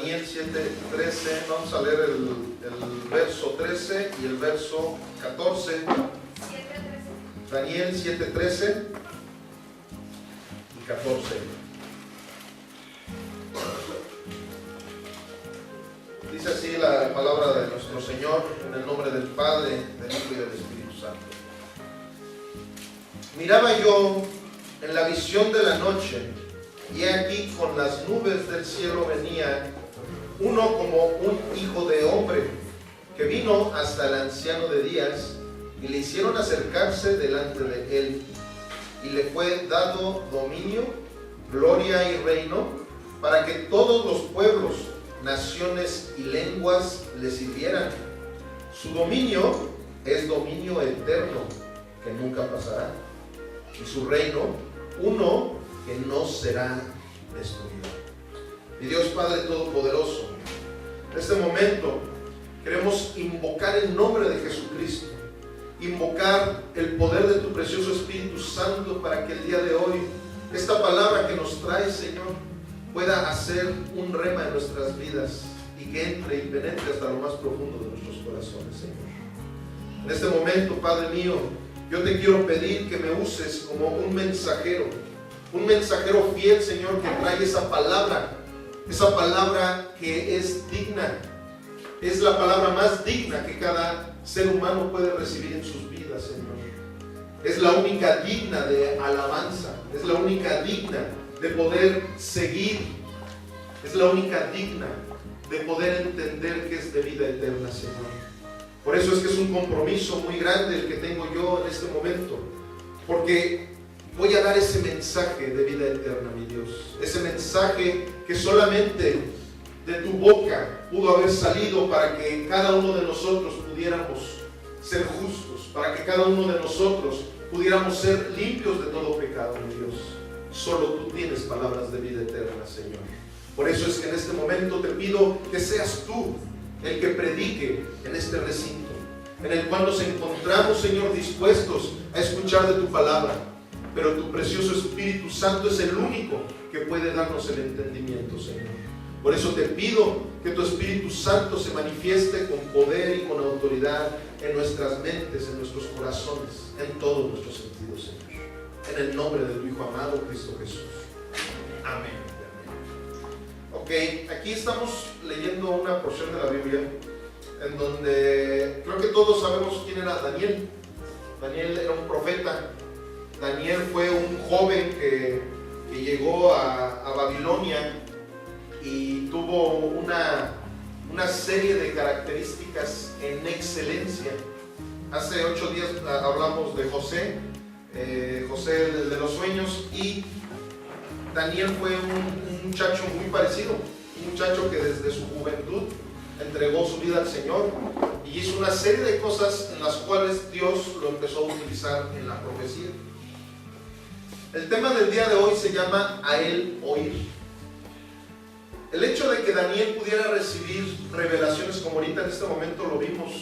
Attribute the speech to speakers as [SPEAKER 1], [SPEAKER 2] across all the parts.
[SPEAKER 1] Daniel 7:13, vamos a leer el verso 13 y el verso 14. Daniel 7:13 y 14. Dice así la palabra de nuestro Señor, en el nombre del Padre, del Hijo y del Espíritu Santo. Miraba yo en la visión de la noche, y aquí con las nubes del cielo venía uno como un hijo de hombre, que vino hasta el anciano de días, y le hicieron acercarse delante de él, y le fue dado dominio, gloria y reino, para que todos los pueblos, naciones y lenguas le sirvieran. Su dominio es dominio eterno, que nunca pasará, y su reino, uno que no será destruido. Mi Dios Padre Todopoderoso, en este momento queremos invocar el nombre de Jesucristo, invocar el poder de tu precioso Espíritu Santo para que el día de hoy esta palabra que nos trae, Señor, pueda hacer un rema en nuestras vidas y que entre y penetre hasta lo más profundo de nuestros corazones, Señor. En este momento, Padre mío, yo te quiero pedir que me uses como un mensajero fiel, Señor, que trae esa palabra que es digna, es la palabra más digna que cada ser humano puede recibir en sus vidas, Señor. Es la única digna de alabanza, es la única digna de poder seguir, es la única digna de poder entender que es de vida eterna, Señor. Por eso es que es un compromiso muy grande el que tengo yo en este momento, porque voy a dar ese mensaje de vida eterna, mi Dios, ese mensaje que solamente de tu boca pudo haber salido para que cada uno de nosotros pudiéramos ser justos, para que cada uno de nosotros pudiéramos ser limpios de todo pecado, mi Dios. Solo tú tienes palabras de vida eterna, Señor. Por eso es que en este momento te pido que seas tú el que predique en este recinto, en el cual nos encontramos, Señor, dispuestos a escuchar de tu palabra. Pero tu precioso Espíritu Santo es el único que puede darnos el entendimiento, Señor. Por eso te pido que tu Espíritu Santo se manifieste con poder y con autoridad en nuestras mentes, en nuestros corazones, en todos nuestros sentidos, Señor. En el nombre de tu Hijo amado, Cristo Jesús. Amén. Ok, aquí estamos leyendo una porción de la Biblia en donde creo que todos sabemos quién era Daniel. Daniel era un profeta. Daniel fue un joven que llegó a Babilonia y tuvo una serie de características en excelencia. Hace 8 días hablamos de José, José de los sueños, y Daniel fue un muchacho muy parecido, un muchacho que desde su juventud entregó su vida al Señor y hizo una serie de cosas en las cuales Dios lo empezó a utilizar en la profecía. El tema del día de hoy se llama a él oír. El hecho de que Daniel pudiera recibir revelaciones como ahorita en este momento lo vimos,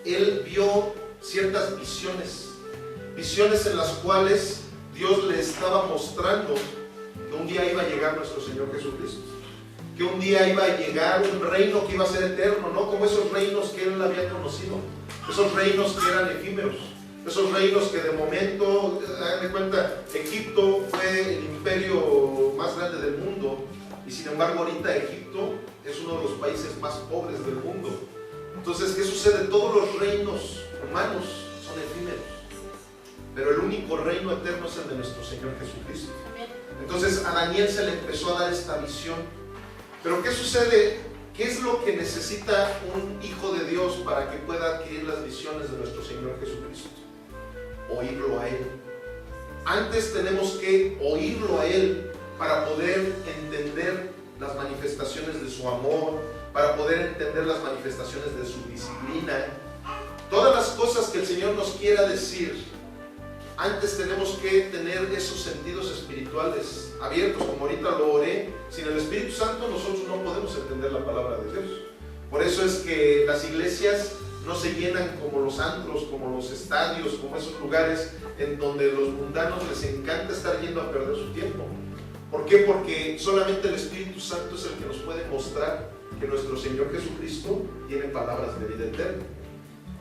[SPEAKER 1] él vio ciertas visiones en las cuales Dios le estaba mostrando que un día iba a llegar nuestro Señor Jesucristo, que un día iba a llegar un reino que iba a ser eterno, no como esos reinos que él había conocido, esos reinos que eran efímeros, esos reinos que de momento, hagan de cuenta, Egipto fue el imperio más grande del mundo y sin embargo ahorita Egipto es uno de los países más pobres del mundo. Entonces, ¿qué sucede? Todos los reinos humanos son efímeros, pero el único reino eterno es el de nuestro Señor Jesucristo. Entonces a Daniel se le empezó a dar esta visión. Pero ¿qué sucede? ¿Qué es lo que necesita un hijo de Dios para que pueda adquirir las visiones de nuestro Señor Jesucristo? Oírlo a Él. Antes tenemos que oírlo a Él para poder entender las manifestaciones de su amor, para poder entender las manifestaciones de su disciplina. Todas las cosas que el Señor nos quiera decir, antes tenemos que tener esos sentidos espirituales abiertos, como ahorita lo oré. Sin el Espíritu Santo nosotros no podemos entender la palabra de Dios. Por eso es que las iglesias no se llenan como los antros, como los estadios, como esos lugares en donde los mundanos les encanta estar yendo a perder su tiempo. ¿Por qué? Porque solamente el Espíritu Santo es el que nos puede mostrar que nuestro Señor Jesucristo tiene palabras de vida eterna.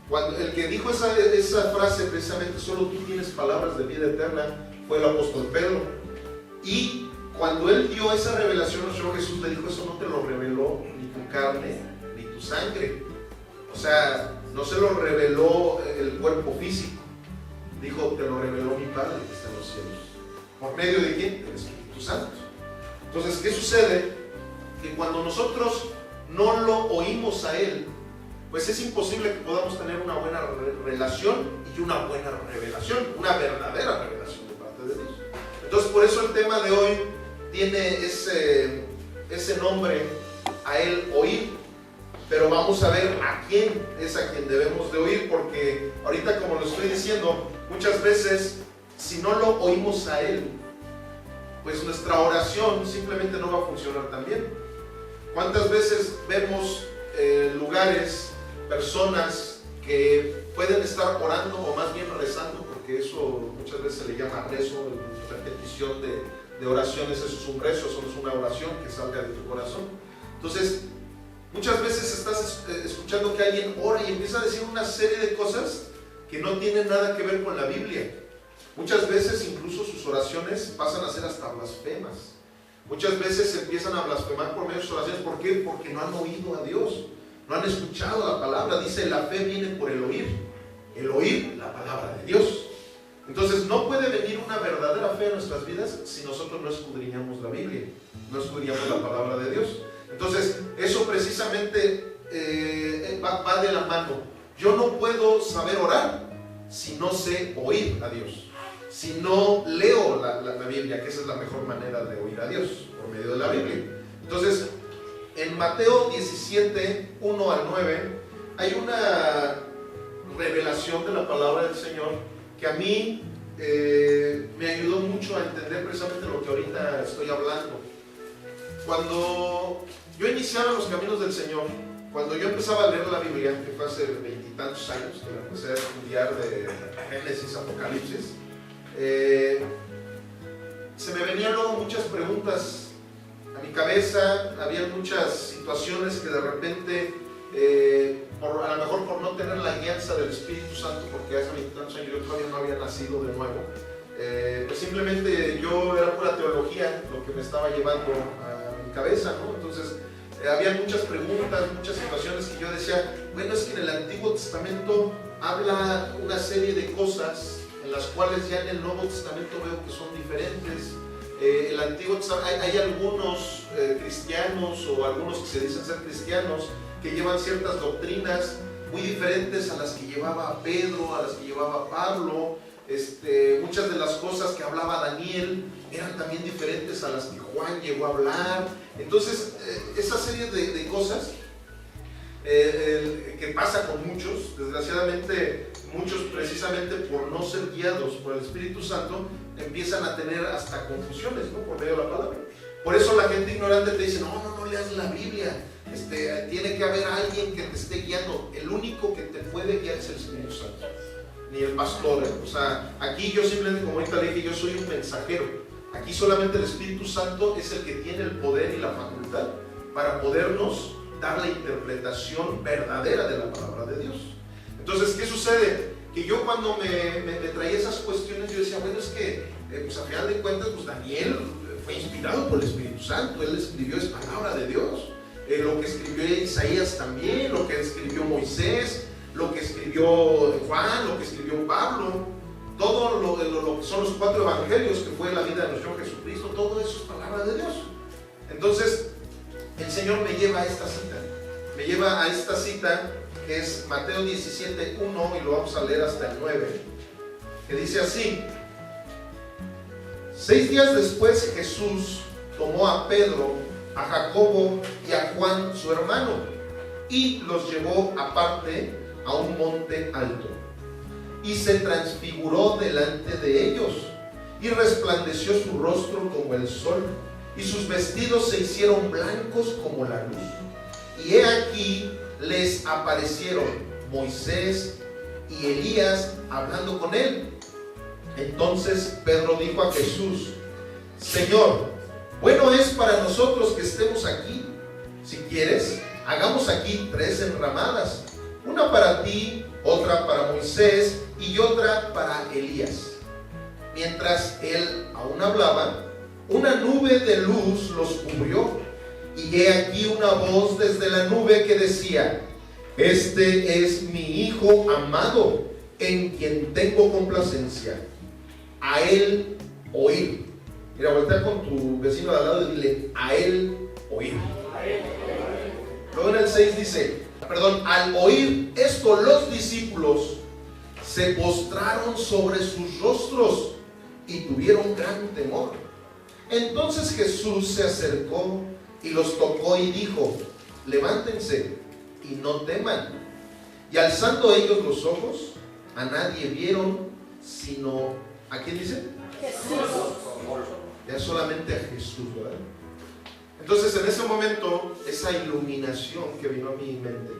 [SPEAKER 1] Cuando el que dijo esa frase precisamente, solo tú tienes palabras de vida eterna, fue el apóstol Pedro. Y cuando él dio esa revelación, nuestro Jesús le dijo, eso no te lo reveló ni tu carne ni tu sangre. O sea, no se lo reveló el cuerpo físico. Dijo, te lo reveló mi Padre que está en los cielos. ¿Por medio de quién? Del Espíritu Santo. Entonces, ¿qué sucede? Que cuando nosotros no lo oímos a Él, pues es imposible que podamos tener una buena relación y una buena revelación, una verdadera revelación de parte de Dios. Entonces, por eso el tema de hoy tiene ese nombre, a Él oír. Pero vamos a ver a quién es a quien debemos de oír, porque ahorita, como lo estoy diciendo, muchas veces, si no lo oímos a Él, pues nuestra oración simplemente no va a funcionar tan bien. ¿Cuántas veces vemos lugares, personas que pueden estar orando o más bien rezando, porque eso muchas veces se le llama rezo, repetición de oraciones, eso es un rezo, eso no es una oración que salga de tu corazón. Entonces, muchas veces estás escuchando que alguien ora y empieza a decir una serie de cosas que no tienen nada que ver con la Biblia. Muchas veces incluso sus oraciones pasan a ser hasta blasfemas. Muchas veces empiezan a blasfemar por medio de sus oraciones. ¿Por qué? Porque no han oído a Dios, no han escuchado la palabra. Dice, la fe viene por el oír la palabra de Dios. Entonces no puede venir una verdadera fe en nuestras vidas si nosotros no escudriñamos la Biblia, no escudriñamos la palabra de Dios. Entonces eso precisamente va de la mano. Yo no puedo saber orar si no sé oír a Dios, si no leo la Biblia, que esa es la mejor manera de oír a Dios, por medio de la Biblia. Entonces, en Mateo 17, 1 al 9, hay una revelación de la palabra del Señor que a mí me ayudó mucho a entender precisamente lo que ahorita estoy hablando. Cuando yo iniciaba los caminos del Señor, cuando yo empezaba a leer la Biblia, que fue hace 20 y tantos años, que la empecé a estudiar de Génesis, Apocalipsis, se me venían luego muchas preguntas a mi cabeza. Había muchas situaciones que de repente, a lo mejor por no tener la guianza del Espíritu Santo, porque hace 20 y tantos años yo todavía no había nacido de nuevo, pues simplemente yo era pura teología lo que me estaba llevando a mi cabeza, ¿no? Entonces había muchas preguntas, muchas situaciones que yo decía, bueno, es que en el Antiguo Testamento habla una serie de cosas en las cuales ya en el Nuevo Testamento veo que son diferentes. El Antiguo Testamento, hay algunos cristianos o algunos que se dicen ser cristianos que llevan ciertas doctrinas muy diferentes a las que llevaba Pedro, a las que llevaba Pablo. Muchas de las cosas que hablaba Daniel eran también diferentes a las que Juan llegó a hablar. Entonces, esa serie de cosas que pasa con muchos, desgraciadamente muchos, precisamente por no ser guiados por el Espíritu Santo, empiezan a tener hasta confusiones, ¿no? Por medio de la palabra. Por eso la gente ignorante te dice, no leas la Biblia, tiene que haber alguien que te esté guiando. El único que te puede guiar es el Espíritu Santo, ni el pastor. O sea, aquí yo simplemente, como ahorita le dije, yo soy un mensajero. Aquí solamente el Espíritu Santo es el que tiene el poder y la facultad para podernos dar la interpretación verdadera de la palabra de Dios. Entonces, ¿qué sucede? Que yo cuando me traía esas cuestiones, yo decía, bueno, es que pues a final de cuentas, pues Daniel fue inspirado por el Espíritu Santo, él escribió, es palabra de Dios. Lo que escribió Isaías también, lo que escribió Moisés, lo que escribió Juan, lo que escribió Pablo, todo lo que son los 4 evangelios, que fue la vida de nuestro Jesucristo, todo eso es palabra de Dios. Entonces, el Señor me lleva a esta cita, que es Mateo 17, 1, y lo vamos a leer hasta el 9, que dice así: 6 días después Jesús tomó a Pedro, a Jacobo y a Juan su hermano, y los llevó aparte a un monte alto, y se transfiguró delante de ellos, y resplandeció su rostro como el sol, y sus vestidos se hicieron blancos como la luz. Y he aquí les aparecieron Moisés y Elías hablando con él. Entonces Pedro dijo a Jesús: Señor, bueno es para nosotros que estemos aquí. Si quieres, hagamos aquí 3 enramadas, una para ti, otra para Moisés y otra para Elías. Mientras él aún hablaba, una nube de luz los cubrió, y he aquí una voz desde la nube que decía: este es mi Hijo amado, en quien tengo complacencia, a él oír. Mira, voltea con tu vecino de al lado y dile: a él oír. Luego en el 6 dice, al oír esto los discípulos se postraron sobre sus rostros y tuvieron gran temor. Entonces Jesús se acercó y los tocó y dijo: levántense y no teman. Y alzando ellos los ojos, a nadie vieron sino, ¿a quién dice?
[SPEAKER 2] Jesús.
[SPEAKER 1] Ya solamente a Jesús, ¿verdad? Entonces en ese momento, esa iluminación que vino a mi mente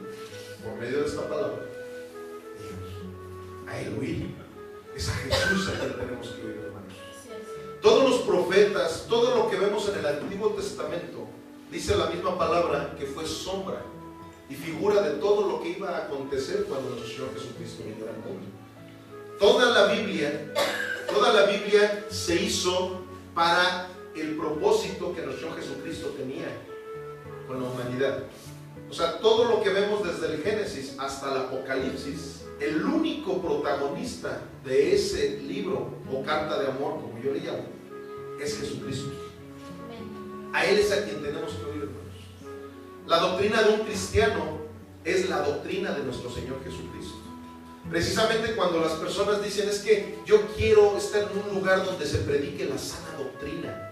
[SPEAKER 1] por medio de esta palabra, a él oír, es a Jesús a quien tenemos que oír, hermanos. Todos los profetas, todo lo que vemos en el Antiguo Testamento, dice la misma palabra que fue sombra y figura de todo lo que iba a acontecer cuando nuestro Señor Jesucristo viniera al mundo. Toda la Biblia se hizo para el propósito que nuestro Señor Jesucristo tenía con la humanidad. O sea, todo lo que vemos desde el Génesis hasta el Apocalipsis, el único protagonista de ese libro o carta de amor, como yo le llamo, es Jesucristo. A Él es a quien tenemos que oír, hermanos. La doctrina de un cristiano es la doctrina de nuestro Señor Jesucristo. Precisamente cuando las personas dicen: es que yo quiero estar en un lugar donde se predique la sana doctrina.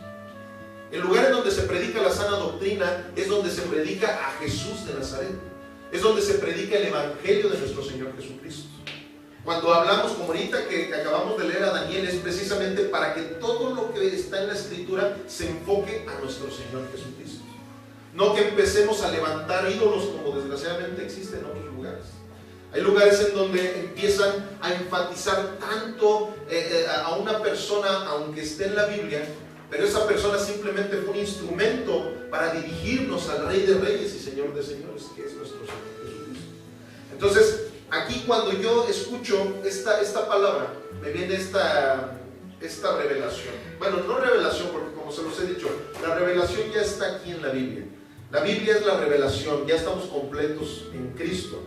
[SPEAKER 1] El lugar en donde se predica la sana doctrina es donde se predica a Jesús de Nazaret. Es donde se predica el Evangelio de nuestro Señor Jesucristo. Cuando hablamos, como ahorita que acabamos de leer a Daniel, es precisamente para que todo lo que está en la Escritura se enfoque a nuestro Señor Jesucristo. No que empecemos a levantar ídolos como desgraciadamente existe en otros lugares. Hay lugares en donde empiezan a enfatizar tanto a una persona, aunque esté en la Biblia, pero esa persona simplemente fue un instrumento para dirigirnos al Rey de Reyes y Señor de Señores, que es nuestro Señor Jesucristo. Entonces, aquí cuando yo escucho esta palabra, me viene esta revelación. Bueno, no revelación, porque como se los he dicho, la revelación ya está aquí en la Biblia. La Biblia es la revelación, ya estamos completos en Cristo.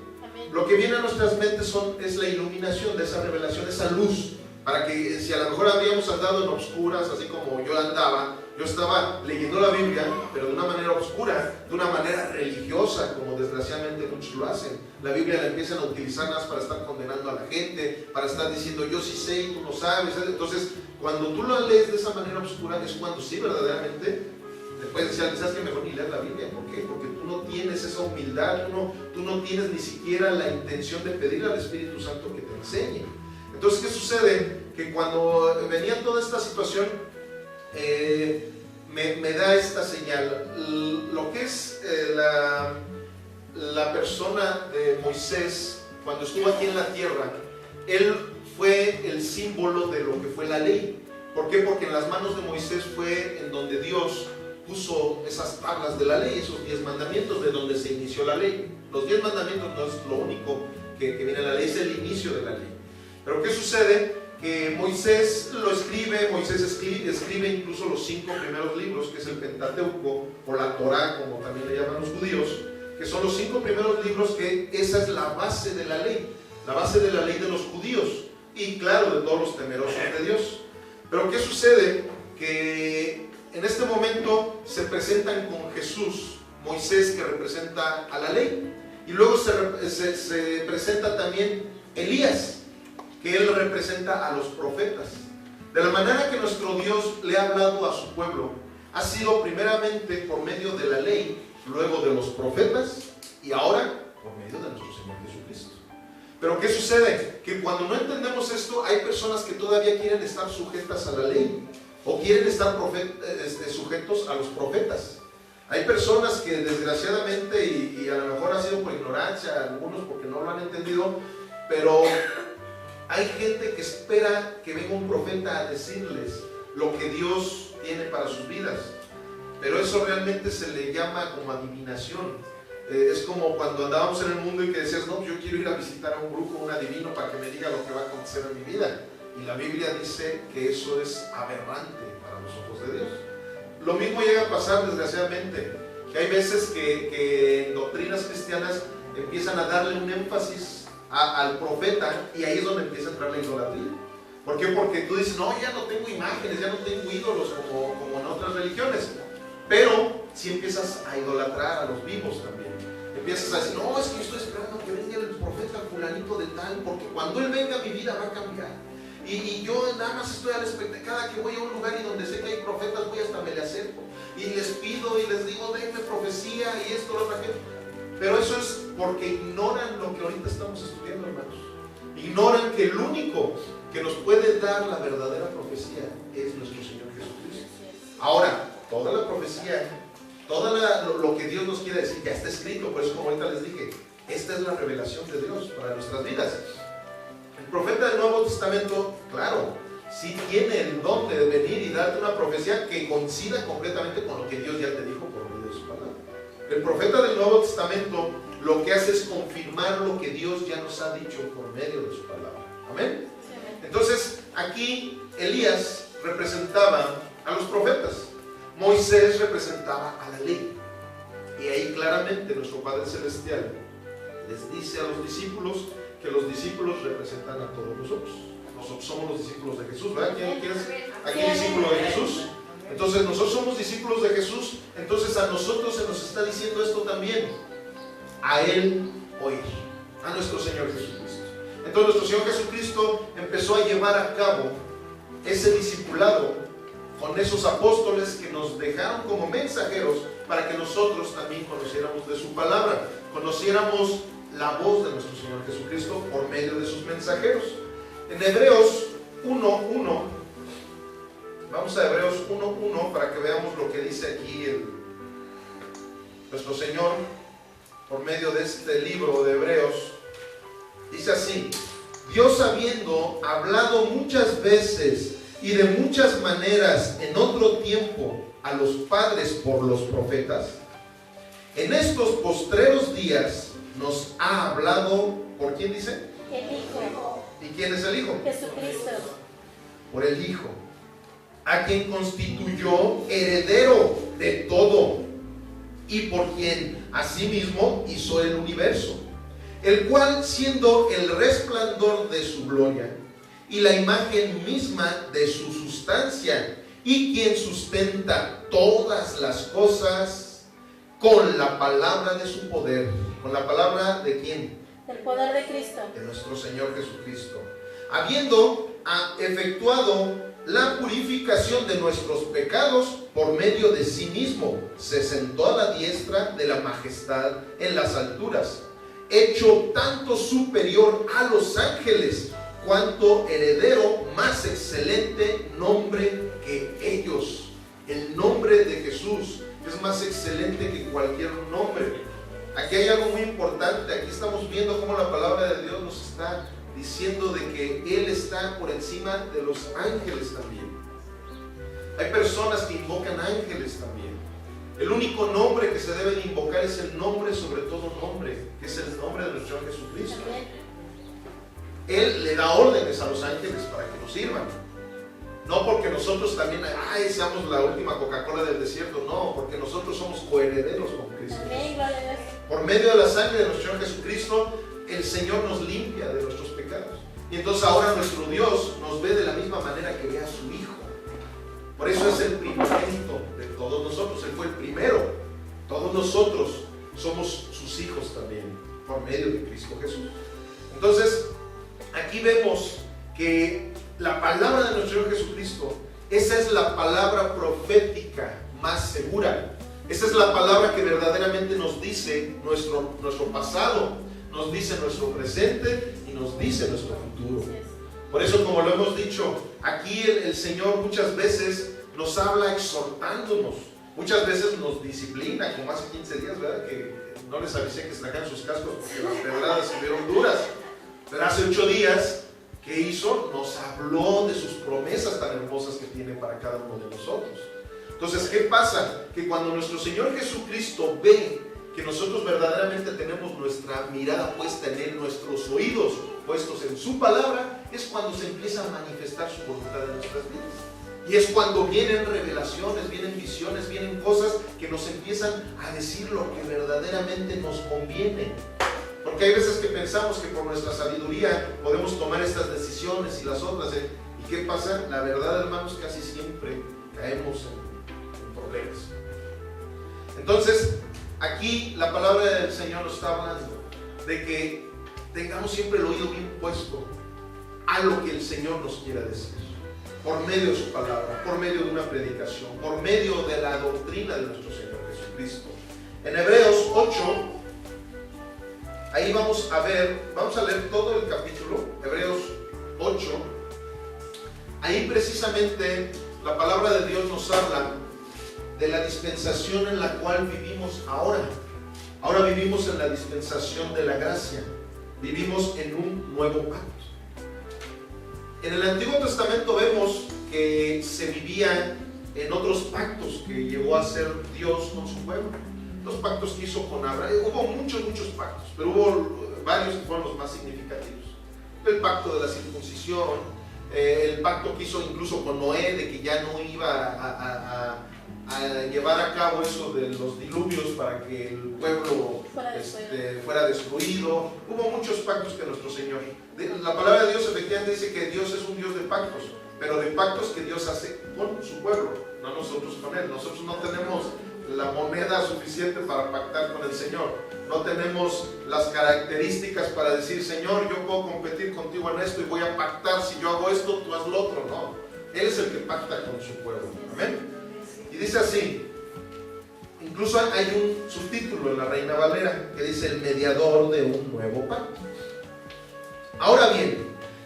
[SPEAKER 1] Lo que viene a nuestras mentes es la iluminación de esa revelación, esa luz, para que si a lo mejor habíamos andado en obscuras, así como yo andaba, yo estaba leyendo la Biblia, pero de una manera obscura, de una manera religiosa, como desgraciadamente muchos lo hacen. La Biblia la empiezan a utilizar más para estar condenando a la gente, para estar diciendo yo sí sé y tú no sabes. Entonces, cuando tú lo lees de esa manera obscura, es cuando sí verdaderamente te puedes decir: ¿sabes qué? Mejor ni leer la Biblia. ¿Por qué? Porque tú no tienes esa humildad, tú no tienes ni siquiera la intención de pedirle al Espíritu Santo que te enseñe. Entonces, ¿qué sucede? Que cuando venía toda esta situación, me da esta señal. Lo que es la persona de Moisés, cuando estuvo aquí en la tierra, él fue el símbolo de lo que fue la ley. ¿Por qué? Porque en las manos de Moisés fue en donde Dios puso esas tablas de la ley, esos 10 mandamientos, de donde se inició la ley. Los 10 mandamientos no es lo único que viene en la ley, es el inicio de la ley. Pero ¿qué sucede? Que Moisés lo escribe, escribe incluso los 5 primeros libros, que es el Pentateuco, o la Torá, como también le llaman los judíos, que son los 5 primeros libros, que esa es la base de la ley de los judíos, y claro, de todos los temerosos de Dios. Pero ¿qué sucede? Que en este momento se presentan con Jesús, Moisés, que representa a la ley, y luego se presenta también Elías, que él representa a los profetas. De la manera que nuestro Dios le ha hablado a su pueblo, ha sido primeramente por medio de la ley, luego de los profetas, y ahora por medio de nuestro Señor Jesucristo. Pero ¿qué sucede? Que cuando no entendemos esto, hay personas que todavía quieren estar sujetas a la ley, o quieren estar sujetos a los profetas. Hay personas que desgraciadamente, y a lo mejor ha sido por ignorancia, algunos porque no lo han entendido, pero hay gente que espera que venga un profeta a decirles lo que Dios tiene para sus vidas. Pero eso realmente se le llama como adivinación. Es como cuando andábamos en el mundo y que decías, no, yo quiero ir a visitar a un brujo, un adivino para que me diga lo que va a acontecer en mi vida. Y la Biblia dice que eso es aberrante para los ojos de Dios. Lo mismo llega a pasar, desgraciadamente, que hay veces que en doctrinas cristianas empiezan a darle un énfasis al profeta, y ahí es donde empieza a entrar la idolatría. ¿Por qué? Porque tú dices, no, ya no tengo imágenes, ya no tengo ídolos como en otras religiones. Pero si empiezas a idolatrar a los vivos también. Empiezas a decir, no, es que yo estoy esperando que venga el profeta fulanito de tal, porque cuando él venga mi vida va a cambiar. Y yo nada más estoy a la expectativa, cada que voy a un lugar y donde sé que hay profetas, voy hasta me le acerco. Y les pido y les digo, denme profecía y esto, lo otro, aquello. Pero eso es porque ignoran lo que ahorita estamos estudiando, hermanos. Ignoran que el único que nos puede dar la verdadera profecía es nuestro Señor Jesucristo. Ahora, toda la profecía, lo que Dios nos quiere decir ya está escrito. Por eso, como ahorita les dije, esta es la revelación de Dios para nuestras vidas. El profeta del Nuevo Testamento, claro, sí tiene el don de venir y darte una profecía que coincida completamente con lo que Dios ya te dijo por medio de su palabra. El profeta del Nuevo Testamento lo que hace es confirmar lo que Dios ya nos ha dicho por medio de su palabra. Amén. Entonces, aquí Elías representaba a los profetas, Moisés representaba a la ley. Y ahí claramente nuestro Padre Celestial les dice a los discípulos que los discípulos representan a todos nosotros. Nosotros somos los discípulos de Jesús, ¿verdad? ¿Quién es aquí discípulo de Jesús? Entonces nosotros somos discípulos de Jesús, entonces a nosotros se nos está diciendo esto también. A Él oír, a nuestro Señor Jesucristo. Entonces nuestro Señor Jesucristo empezó a llevar a cabo ese discipulado con esos apóstoles que nos dejaron como mensajeros para que nosotros también conociéramos de su palabra, conociéramos la voz de nuestro Señor Jesucristo por medio de sus mensajeros. En Hebreos 1:1, vamos a Hebreos 1:1 para que veamos lo que dice aquí nuestro Señor por medio de este libro de Hebreos. Dice así: Dios, habiendo hablado muchas veces y de muchas maneras en otro tiempo a los padres por los profetas, en estos postreros días nos ha hablado, ¿por quién dice?
[SPEAKER 2] El Hijo.
[SPEAKER 1] ¿Y quién es el Hijo?
[SPEAKER 2] Jesucristo.
[SPEAKER 1] Por el Hijo, a quien constituyó heredero de todo y por quien asimismo hizo el universo, el cual, siendo el resplandor de su gloria y la imagen misma de su sustancia, y quien sustenta todas las cosas con la palabra de su poder. ¿Con la palabra de quién?
[SPEAKER 2] Del poder de Cristo.
[SPEAKER 1] De nuestro Señor Jesucristo. Habiendo efectuado la purificación de nuestros pecados por medio de sí mismo, se sentó a la diestra de la majestad en las alturas, hecho tanto superior a los ángeles, cuanto heredero más excelente nombre que ellos. El nombre de Jesús es más excelente que cualquier nombre. Aquí hay algo muy importante. Aquí estamos viendo cómo la palabra de Dios nos está diciendo de que Él está por encima de los ángeles también. Hay personas que invocan ángeles también. El único nombre que se debe de invocar es el nombre sobre todo nombre, que es el nombre de nuestro Señor Jesucristo. Él le da órdenes a los ángeles para que nos sirvan. No porque nosotros también seamos la última Coca-Cola del desierto, no, porque nosotros somos coherederos con Cristo. Por medio de la sangre de nuestro Señor Jesucristo, el Señor nos limpia de nuestros pecados. Y entonces ahora nuestro Dios nos ve de la misma manera que ve a su Hijo. Por eso es el primogénito de todos nosotros. Él fue el primero. Todos nosotros somos sus hijos también, por medio de Cristo Jesús. Entonces, aquí vemos que la palabra de nuestro Señor Jesucristo, esa es la palabra profética más segura. Esa es la palabra que verdaderamente nos dice nuestro pasado, nos dice nuestro presente y nos dice nuestro futuro. Por eso, como lo hemos dicho, aquí el Señor muchas veces nos habla exhortándonos, muchas veces nos disciplina, como hace 15 días, ¿verdad? Que no les avisé que se trajeran sus cascos porque las pedradas se vieron duras. Pero hace 8 días, ¿qué hizo? Nos habló de sus promesas tan hermosas que tiene para cada uno de nosotros. Entonces, ¿qué pasa? Que cuando nuestro Señor Jesucristo ve que nosotros verdaderamente tenemos nuestra mirada puesta en Él, nuestros oídos puestos en su palabra, es cuando se empieza a manifestar su voluntad en nuestras vidas. Y es cuando vienen revelaciones, vienen visiones, vienen cosas que nos empiezan a decir lo que verdaderamente nos conviene. Porque hay veces que pensamos que por nuestra sabiduría podemos tomar estas decisiones y las otras. ¿Y qué pasa? La verdad, hermanos, casi siempre caemos en problemas. Entonces, aquí la palabra del Señor nos está hablando de que tengamos siempre el oído bien puesto a lo que el Señor nos quiera decir, por medio de su palabra, por medio de una predicación, por medio de la doctrina de nuestro Señor Jesucristo. En Hebreos 8, ahí vamos a leer todo el capítulo, Hebreos 8. Ahí precisamente la palabra de Dios nos habla de la dispensación en la cual vivimos ahora. Ahora vivimos en la dispensación de la gracia. Vivimos en un nuevo pacto. En el Antiguo Testamento vemos que se vivía en otros pactos que llegó a hacer Dios con su pueblo. Los pactos que hizo con Abraham. Hubo muchos pactos, pero hubo varios que fueron los más significativos. El pacto de la circuncisión, el pacto que hizo incluso con Noé, de que ya no iba a llevar a cabo eso de los diluvios para que el pueblo fuera destruido. Hubo muchos pactos que nuestro Señor. La palabra de Dios efectivamente dice que Dios es un Dios de pactos, pero de pactos que Dios hace con su pueblo, no nosotros con Él. Nosotros no tenemos la moneda suficiente para pactar con el Señor. No tenemos las características para decir, Señor, yo puedo competir contigo en esto y voy a pactar, si yo hago esto, tú haz lo otro. No, Él es el que pacta con su pueblo. Amén. Y dice así, incluso hay un subtítulo en la Reina Valera que dice el mediador de un nuevo pacto. Ahora bien,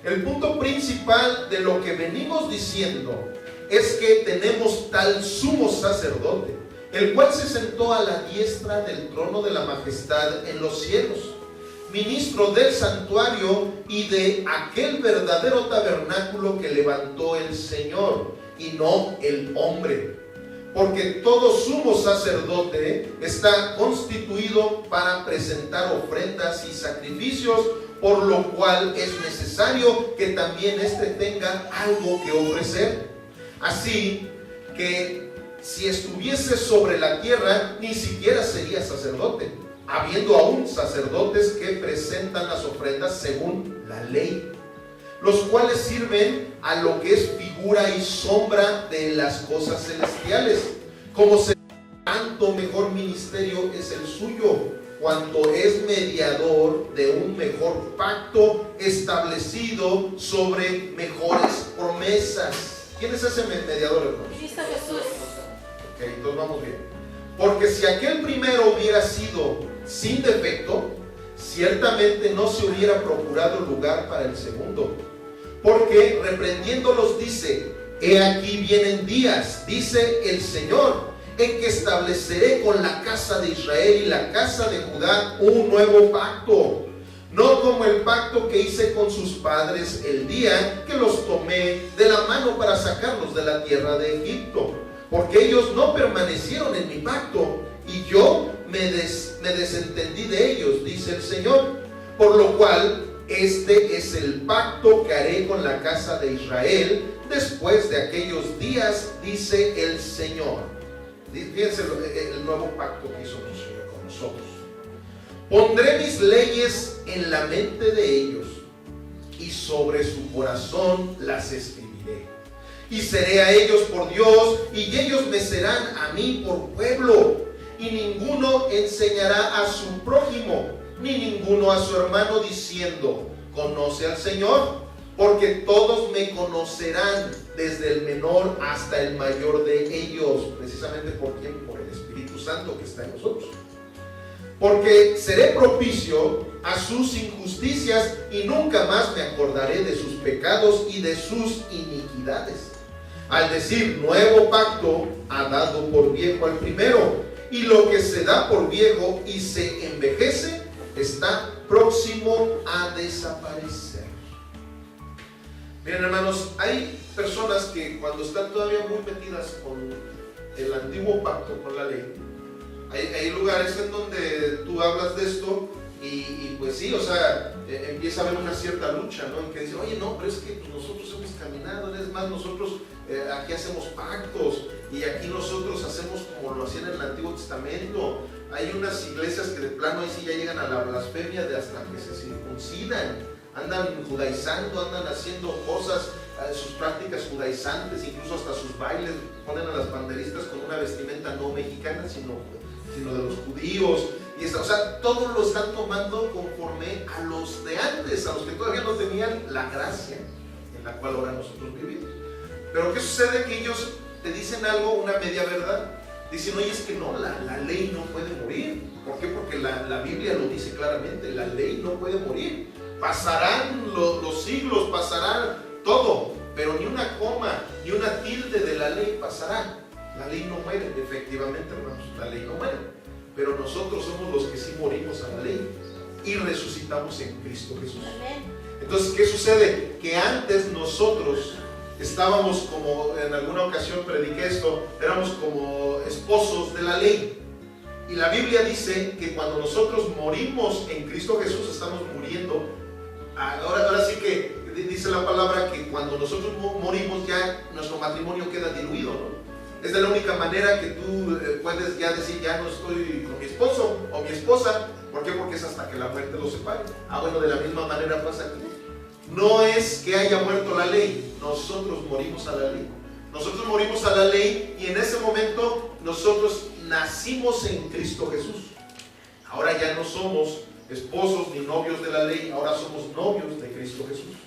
[SPEAKER 1] el punto principal de lo que venimos diciendo es que tenemos tal sumo sacerdote, el cual se sentó a la diestra del trono de la majestad en los cielos, ministro del santuario y de aquel verdadero tabernáculo que levantó el Señor y no el hombre. Porque todo sumo sacerdote está constituido para presentar ofrendas y sacrificios, por lo cual es necesario que también éste tenga algo que ofrecer. Así que si estuviese sobre la tierra, ni siquiera sería sacerdote, habiendo aún sacerdotes que presentan las ofrendas según la ley, los cuales sirven a lo que es figura y sombra de las cosas celestiales, como se tanto mejor ministerio es el suyo, cuanto es mediador de un mejor pacto establecido sobre mejores promesas. ¿Quién es ese mediador, hermanos?
[SPEAKER 2] Cristo Jesús.
[SPEAKER 1] Ok, entonces vamos bien. Porque si aquel primero hubiera sido sin defecto, ciertamente no se hubiera procurado lugar para el segundo. Porque reprendiéndolos dice, he aquí vienen días, dice el Señor, en que estableceré con la casa de Israel y la casa de Judá un nuevo pacto, no como el pacto que hice con sus padres el día que los tomé de la mano para sacarlos de la tierra de Egipto, porque ellos no permanecieron en mi pacto, y yo me desentendí de ellos, dice el Señor, por lo cual este es el pacto que haré con la casa de Israel después de aquellos días, dice el Señor. Fíjense el nuevo pacto que hizo nuestro Señor con nosotros. Pondré mis leyes en la mente de ellos, y sobre su corazón las escribiré. Y seré a ellos por Dios, y ellos me serán a mí por pueblo. Y ninguno enseñará a su prójimo, ni ninguno a su hermano, diciendo, conoce al Señor, porque todos me conocerán, desde el menor hasta el mayor de ellos. Precisamente por quién, por el Espíritu Santo que está en nosotros. Porque seré propicio a sus injusticias, y nunca más me acordaré de sus pecados y de sus iniquidades. Al decir nuevo pacto, ha dado por viejo al primero, y lo que se da por viejo y se envejece está próximo a desaparecer. Miren, hermanos, hay personas que cuando están todavía muy metidas con el antiguo pacto, con la ley, Hay lugares en donde tú hablas de esto y pues sí, o sea, empieza a haber una cierta lucha, ¿no? En que dicen, oye, no, pero es que nosotros hemos caminado, es más, nosotros aquí hacemos pactos y aquí nosotros hacemos como lo hacían en el Antiguo Testamento. Hay unas iglesias que de plano ahí sí ya llegan a la blasfemia de hasta que se circuncidan, andan judaizando, andan haciendo cosas, sus prácticas judaizantes, incluso hasta sus bailes, ponen a las banderistas con una vestimenta no mexicana, sino de los judíos, y o sea, todos lo están tomando conforme a los de antes, a los que todavía no tenían la gracia en la cual ahora nosotros vivimos. Pero ¿qué sucede? Que ellos te dicen algo, una media verdad. Dicen, oye, es que no, la ley no puede morir. ¿Por qué? Porque la Biblia lo dice claramente, la ley no puede morir. Pasarán los siglos, pasarán todo, pero ni una coma, ni una tilde de la ley pasará. La ley no muere, efectivamente, hermanos, la ley no muere. Pero nosotros somos los que sí morimos a la ley y resucitamos en Cristo Jesús. Entonces, ¿qué sucede? Que antes nosotros estábamos como, en alguna ocasión prediqué esto, éramos como esposos de la ley. Y la Biblia dice que cuando nosotros morimos en Cristo Jesús, estamos muriendo. Ahora sí que dice la palabra que cuando nosotros morimos ya nuestro matrimonio queda diluido, ¿no? Es de la única manera que tú puedes ya decir, ya no estoy con mi esposo o mi esposa. ¿Por qué? Porque es hasta que la muerte los separe. Bueno, de la misma manera pasa aquí. No es que haya muerto la ley, nosotros morimos a la ley. Nosotros morimos a la ley y en ese momento nosotros nacimos en Cristo Jesús. Ahora ya no somos esposos ni novios de la ley, ahora somos novios de Cristo Jesús.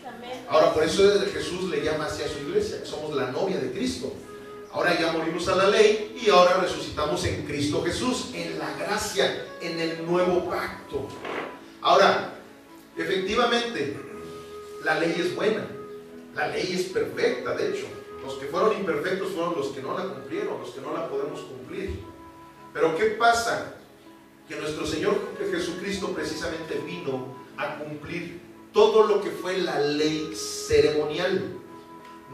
[SPEAKER 1] Ahora por eso Jesús le llama así a su iglesia, somos la novia de Cristo. Ahora ya morimos a la ley y ahora resucitamos en Cristo Jesús, en la gracia, en el nuevo pacto. Ahora, efectivamente, la ley es buena, la ley es perfecta, de hecho. Los que fueron imperfectos fueron los que no la cumplieron, los que no la podemos cumplir. Pero ¿qué pasa? Que nuestro Señor Jesucristo precisamente vino a cumplir todo lo que fue la ley ceremonial,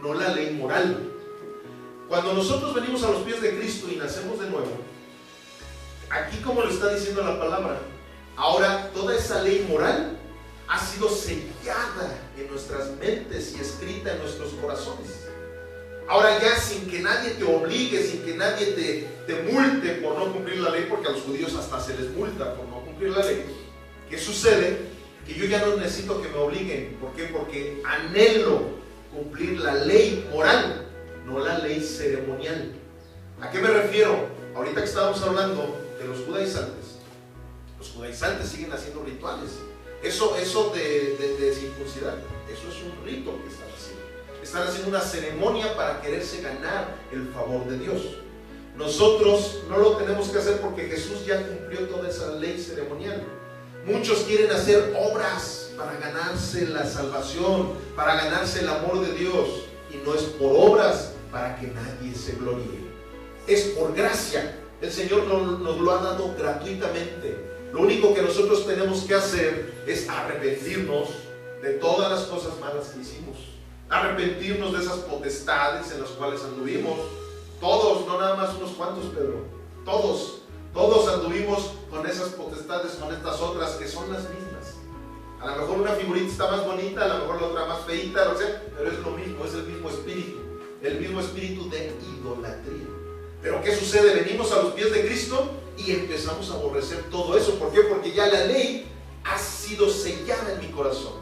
[SPEAKER 1] no la ley moral. Cuando nosotros venimos a los pies de Cristo y nacemos de nuevo, aquí como lo está diciendo la palabra, ahora toda esa ley moral ha sido sellada en nuestras mentes y escrita en nuestros corazones. Ahora ya sin que nadie te obligue, sin que nadie te multe por no cumplir la ley, porque a los judíos hasta se les multa por no cumplir la ley. ¿Qué sucede? Que yo ya no necesito que me obliguen. ¿Por qué? Porque anhelo cumplir la ley moral, no la ley ceremonial. ¿A qué me refiero? Ahorita que estábamos hablando de los judaizantes siguen haciendo rituales. Eso de circuncidar, eso es un rito que están haciendo. Están haciendo una ceremonia para quererse ganar el favor de Dios. Nosotros no lo tenemos que hacer porque Jesús ya cumplió toda esa ley ceremonial. Muchos quieren hacer obras para ganarse la salvación, para ganarse el amor de Dios. Y no es por obras para que nadie se gloríe. Es por gracia. El Señor nos lo ha dado gratuitamente. Lo único que nosotros tenemos que hacer es arrepentirnos de todas las cosas malas que hicimos. Arrepentirnos de esas potestades en las cuales anduvimos. Todos, no nada más unos cuantos, Pedro. Todos anduvimos con esas potestades, con estas otras que son las mismas. A lo mejor una figurita está más bonita, a lo mejor la otra más feita, no sé, pero es lo mismo, es el mismo espíritu de idolatría. Pero ¿qué sucede? Venimos a los pies de Cristo y empezamos a aborrecer todo eso. ¿Por qué? Porque ya la ley ha sido sellada en mi corazón,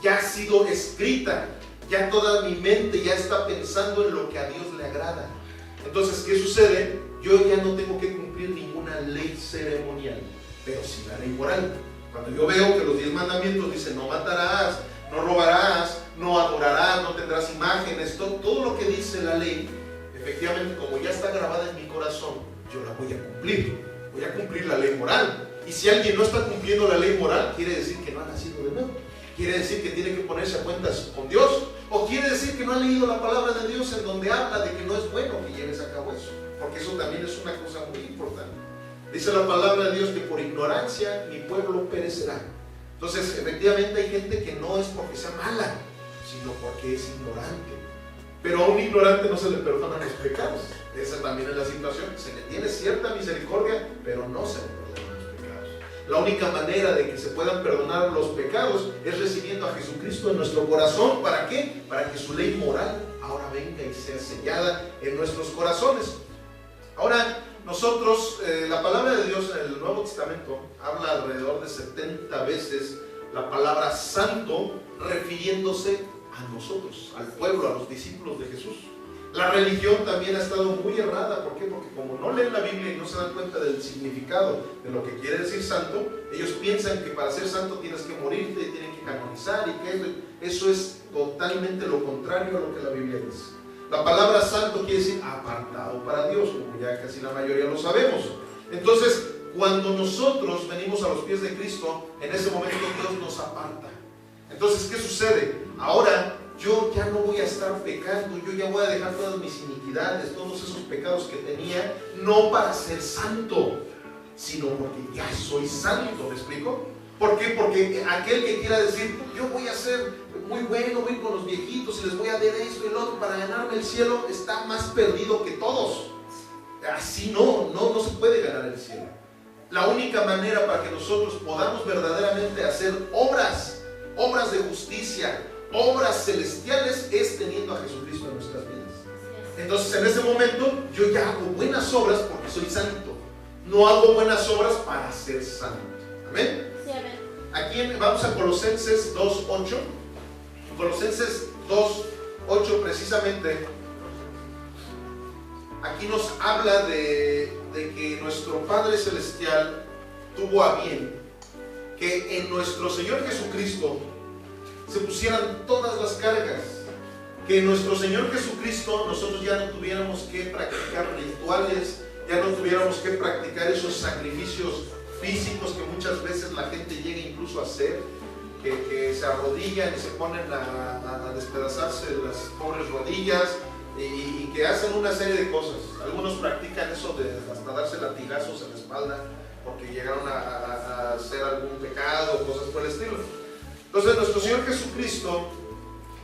[SPEAKER 1] ya ha sido escrita, ya toda mi mente ya está pensando en lo que a Dios le agrada. Entonces, ¿qué sucede? Yo ya no tengo que cumplir ninguna ley ceremonial, pero sí la ley moral. Cuando yo veo que los 10 mandamientos dicen no matarás, no robarás, no adorarás, no tendrás imágenes, todo lo que dice la ley, efectivamente, como ya está grabada en mi corazón, yo la voy a cumplir la ley moral. Y si alguien no está cumpliendo la ley moral, quiere decir que no ha nacido de nuevo, quiere decir que tiene que ponerse a cuentas con Dios, o quiere decir que no ha leído la palabra de Dios en donde habla de que no es bueno que lleves a cabo eso, porque eso también es una cosa muy importante. Dice la palabra de Dios que por ignorancia mi pueblo perecerá. Entonces, efectivamente hay gente que no es porque sea mala, sino porque es ignorante. pero a un ignorante no se le perdonan los pecados. Esa también es la situación. Se le tiene cierta misericordia, pero no se le perdonan los pecados. La única manera de que se puedan perdonar los pecados es recibiendo a Jesucristo en nuestro corazón. ¿Para qué? Para que su ley moral ahora venga y sea sellada en nuestros corazones. Ahora, nosotros, la palabra de Dios en el Nuevo Testamento habla alrededor de 70 veces la palabra santo, refiriéndose a nosotros, al pueblo, a los discípulos de Jesús. La religión también ha estado muy errada. ¿Por qué? Porque como no leen la Biblia y no se dan cuenta del significado de lo que quiere decir santo, ellos piensan que para ser santo tienes que morirte y tienen que canonizar, y que eso es totalmente lo contrario a lo que la Biblia dice. La palabra santo quiere decir apartado para Dios, como ya casi la mayoría lo sabemos. Entonces, cuando nosotros venimos a los pies de Cristo, en ese momento Dios nos aparta. Entonces, ¿qué sucede? Ahora yo ya no voy a estar pecando, yo ya voy a dejar todas mis iniquidades, todos esos pecados que tenía, no para ser santo, sino porque ya soy santo. ¿Me explico? ¿Por qué? Porque aquel que quiera decir, yo voy a ser muy bueno, voy con los viejitos y les voy a dar esto y lo otro para ganarme el cielo, está más perdido que todos. Así no se puede ganar el cielo. La única manera para que nosotros podamos verdaderamente hacer obras de justicia, obras celestiales, es teniendo a Jesucristo en nuestras vidas. Entonces, en ese momento yo ya hago buenas obras porque soy santo. No hago buenas obras para ser santo. ¿Amén?
[SPEAKER 2] Sí, amén.
[SPEAKER 1] Aquí vamos a Colosenses 2:8. Colosenses 2:8 precisamente, aquí nos habla de que nuestro Padre Celestial tuvo a bien que en nuestro Señor Jesucristo se pusieran todas las cargas, que en nuestro Señor Jesucristo nosotros ya no tuviéramos que practicar rituales, ya no tuviéramos que practicar esos sacrificios físicos que muchas veces la gente llega incluso a hacer, que se arrodillan y se ponen a despedazarse las pobres rodillas y que hacen una serie de cosas. Algunos practican eso de hasta darse latigazos en la espalda porque llegaron a hacer algún pecado o cosas por el estilo. Entonces nuestro Señor Jesucristo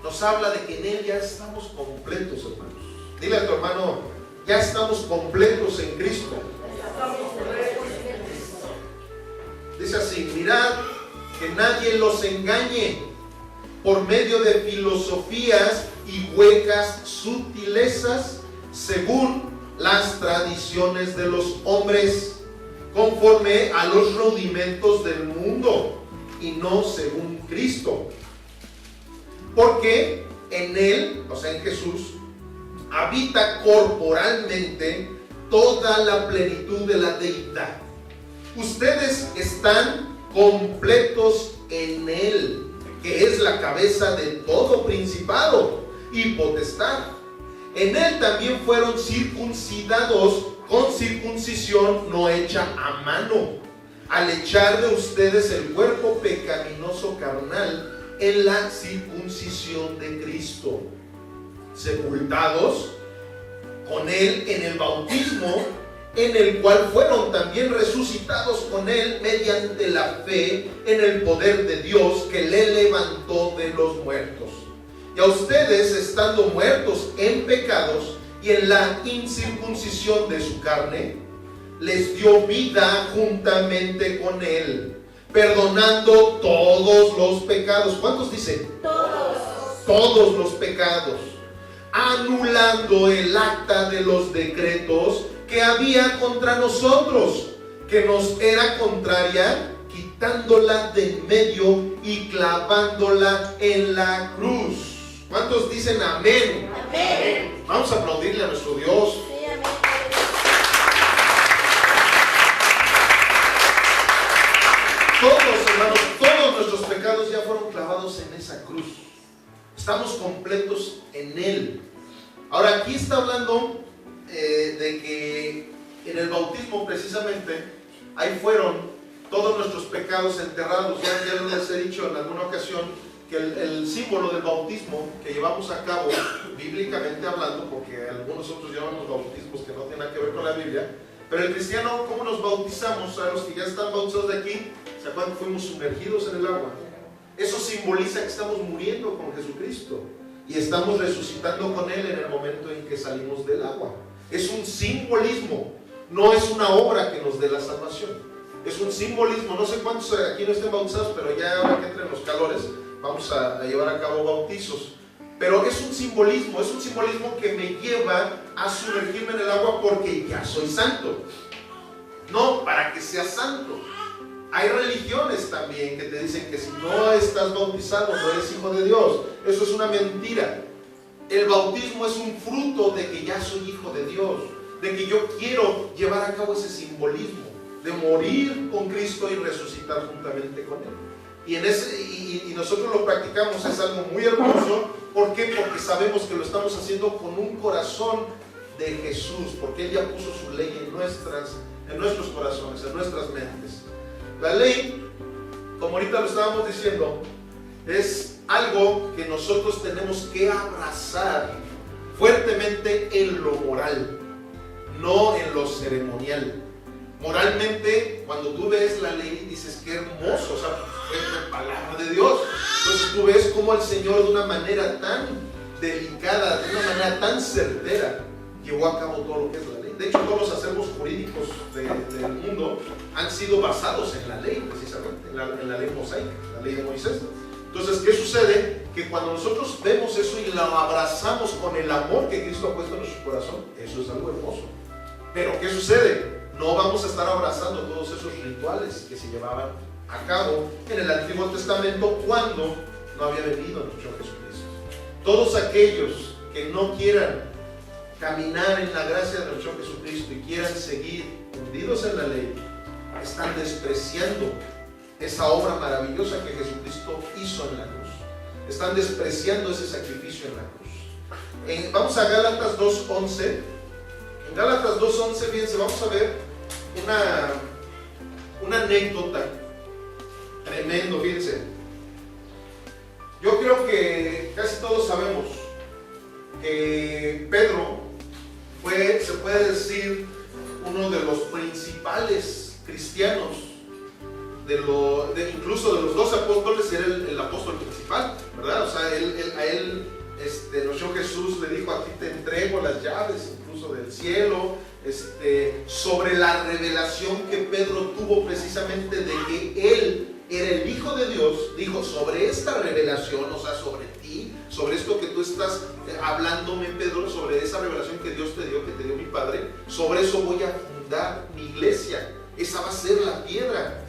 [SPEAKER 1] nos habla de que en Él ya estamos completos, hermanos. Dile a tu hermano, ya estamos completos en Cristo. Dice así, mirad que nadie los engañe por medio de filosofías y huecas sutilezas según las tradiciones de los hombres, conforme a los rudimentos del mundo y no según Cristo. Porque en Él, o sea en Jesús, habita corporalmente toda la plenitud de la deidad. Ustedes están completos en Él, que es la cabeza de todo principado y potestad. En Él también fueron circuncidados con circuncisión no hecha a mano, al echar de ustedes el cuerpo pecaminoso carnal en la circuncisión de Cristo, sepultados con Él en el bautismo, en el cual fueron también resucitados con Él mediante la fe en el poder de Dios que le levantó de los muertos. Y a ustedes, estando muertos en pecados y en la incircuncisión de su carne, les dio vida juntamente con Él, perdonando todos los pecados. ¿Cuántos dicen? Todos los pecados, anulando el acta de los decretos que había contra nosotros, que nos era contraria, quitándola de en medio y clavándola en la cruz. ¿Cuántos dicen amén?
[SPEAKER 2] Amén.
[SPEAKER 1] Vamos a aplaudirle a nuestro Dios.
[SPEAKER 2] Sí, amén.
[SPEAKER 1] Todos, hermanos, todos nuestros pecados ya fueron clavados en esa cruz. Estamos completos en Él. Ahora aquí está hablando de que en el bautismo precisamente ahí fueron todos nuestros pecados enterrados. Ya les he dicho en alguna ocasión que el símbolo del bautismo que llevamos a cabo, bíblicamente hablando, porque algunos otros llevamos bautismos que no tienen nada que ver con la Biblia, pero el cristiano, ¿cómo nos bautizamos? A los que ya están bautizados de aquí, ¿se acuerdan que fuimos sumergidos en el agua? Eso simboliza que estamos muriendo con Jesucristo. y estamos resucitando con Él en el momento en que salimos del agua. Es un simbolismo, no es una obra que nos dé la salvación. Es un simbolismo. No sé cuántos aquí no estén bautizados, pero ya ahora que entren los calores vamos a llevar a cabo bautizos. Pero es un simbolismo que me lleva a sumergirme en el agua porque ya soy santo. No para que seas santo. Hay religiones también que te dicen que si no estás bautizado no eres hijo de Dios. Eso es una mentira. El bautismo es un fruto de que ya soy hijo de Dios, de que yo quiero llevar a cabo ese simbolismo de morir con Cristo y resucitar juntamente con Él. Y nosotros lo practicamos, es algo muy hermoso. ¿Por qué? Porque sabemos que lo estamos haciendo con un corazón de Jesús, porque Él ya puso su ley en nuestros corazones, en nuestras mentes. La ley, como ahorita lo estábamos diciendo, es algo que nosotros tenemos que abrazar fuertemente en lo moral, no en lo ceremonial. Moralmente, cuando tú ves la ley, dices qué hermoso, o sea, es la palabra de Dios. Entonces tú ves cómo el Señor, de una manera tan delicada, de una manera tan certera, llevó a cabo todo lo que es la ley. De hecho, todos los acervos jurídicos del mundo han sido basados en la ley, precisamente, en la ley mosaica, la ley de Moisés. Entonces, ¿qué sucede? Que cuando nosotros vemos eso y lo abrazamos con el amor que Cristo ha puesto en nuestro corazón, eso es algo hermoso. Pero, ¿qué sucede? No vamos a estar abrazando todos esos rituales que se llevaban a cabo en el Antiguo Testamento cuando no había venido nuestro Jesucristo. Todos aquellos que no quieran caminar en la gracia de nuestro Jesucristo y quieran seguir hundidos en la ley, están despreciando esa obra maravillosa que Jesucristo hizo en la cruz. Están despreciando ese sacrificio en la cruz. Vamos a Gálatas 2:11. En Gálatas 2:11, fíjense, vamos a ver una anécdota tremendo, fíjense. Yo creo que casi todos sabemos que Pedro fue, se puede decir, uno de los principales cristianos, incluso de los 12 apóstoles, era el apóstol principal, ¿verdad? O sea, a él nuestro Jesús le dijo: a ti te entrego las llaves incluso del cielo, sobre la revelación que Pedro tuvo precisamente de que él era el Hijo de Dios. Dijo: sobre esta revelación, o sea, sobre ti, sobre esto que tú estás hablándome, Pedro, sobre esa revelación que Dios te dio, que te dio mi Padre, sobre eso voy a fundar mi iglesia. Esa va a ser la piedra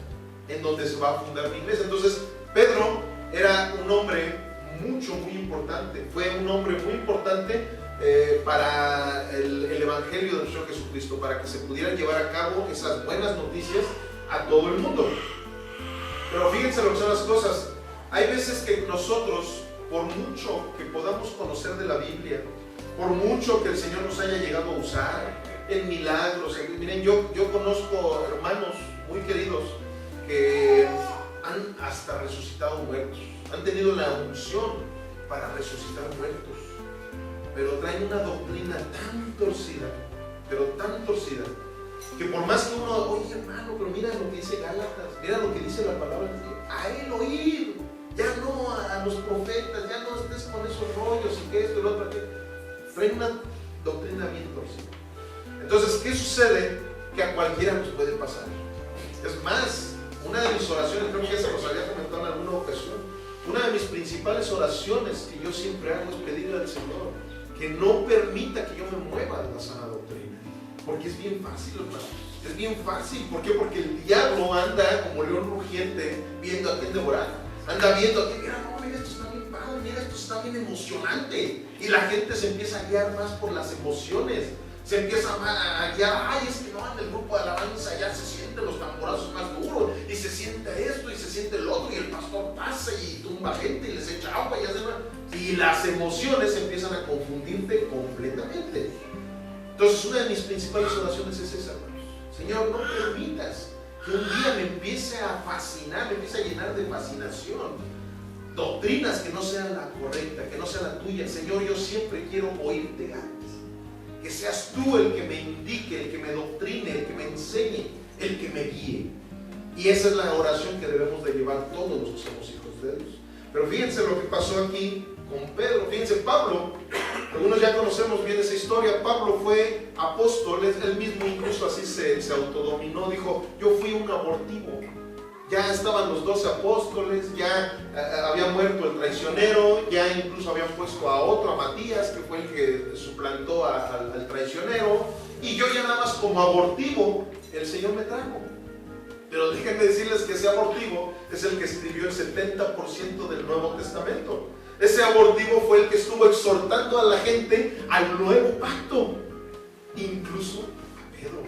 [SPEAKER 1] en donde se va a fundar mi iglesia. Entonces, Pedro era un hombre muy importante, fue un hombre muy importante para el Evangelio de nuestro Jesucristo, para que se pudieran llevar a cabo esas buenas noticias a todo el mundo. Pero fíjense lo que son las cosas. Hay veces que nosotros, por mucho que podamos conocer de la Biblia, por mucho que el Señor nos haya llegado a usar en milagros, miren, yo conozco hermanos muy queridos que han hasta resucitado muertos, han tenido la unción para resucitar muertos, pero traen una doctrina tan torcida, pero tan torcida, que por más que uno, oye hermano, pero mira lo que dice Gálatas, mira lo que dice la palabra de Dios, a Él oír, ya no a los profetas, ya no estés con esos rollos y que esto y lo otro, traen una doctrina bien torcida. Entonces, ¿qué sucede? Que a cualquiera nos puede pasar. Es más, una de mis oraciones, creo que ya se los había comentado en alguna ocasión, una de mis principales oraciones que yo siempre hago es pedirle al Señor que no permita que yo me mueva de la sana doctrina, porque es bien fácil, hermano, es bien fácil. ¿Por qué? Porque el diablo anda como león rugiente viendo a quién devorar, anda viendo a quién, mira, esto está bien padre, mira, esto está bien emocionante, y la gente se empieza a guiar más por las emociones, se empieza a guiar, ay, es que no, en el grupo de alabanza ya se sienten los tamborazos más duros, y se siente esto, y se siente el otro, y el pastor pasa y tumba gente, y les echa agua, y las emociones empiezan a confundirte completamente. Entonces, una de mis principales oraciones es esa, hermanos. Señor, no permitas que un día me empiece a fascinar, me empiece a llenar de fascinación doctrinas que no sean la correcta, que no sean la tuya. Señor, yo siempre quiero oírte antes. Que seas tú el que me indique, el que me doctrine, el que me enseñe, el que me guíe. Y esa es la oración que debemos de llevar todos los que somos hijos de Dios. Pero fíjense lo que pasó aquí con Pedro. Fíjense, Pablo, algunos ya conocemos bien esa historia. Pablo fue apóstol, él mismo incluso así se autodominó, dijo: yo fui un abortivo. Ya estaban los 12 apóstoles, ya había muerto el traicionero, ya incluso habían puesto a otro, a Matías, que fue el que suplantó al traicionero, y yo ya nada más como abortivo, el Señor me trajo. Pero déjenme decirles que ese abortivo es el que escribió el 70% del Nuevo Testamento. Ese abortivo fue el que estuvo exhortando a la gente al nuevo pacto, incluso a Pedro,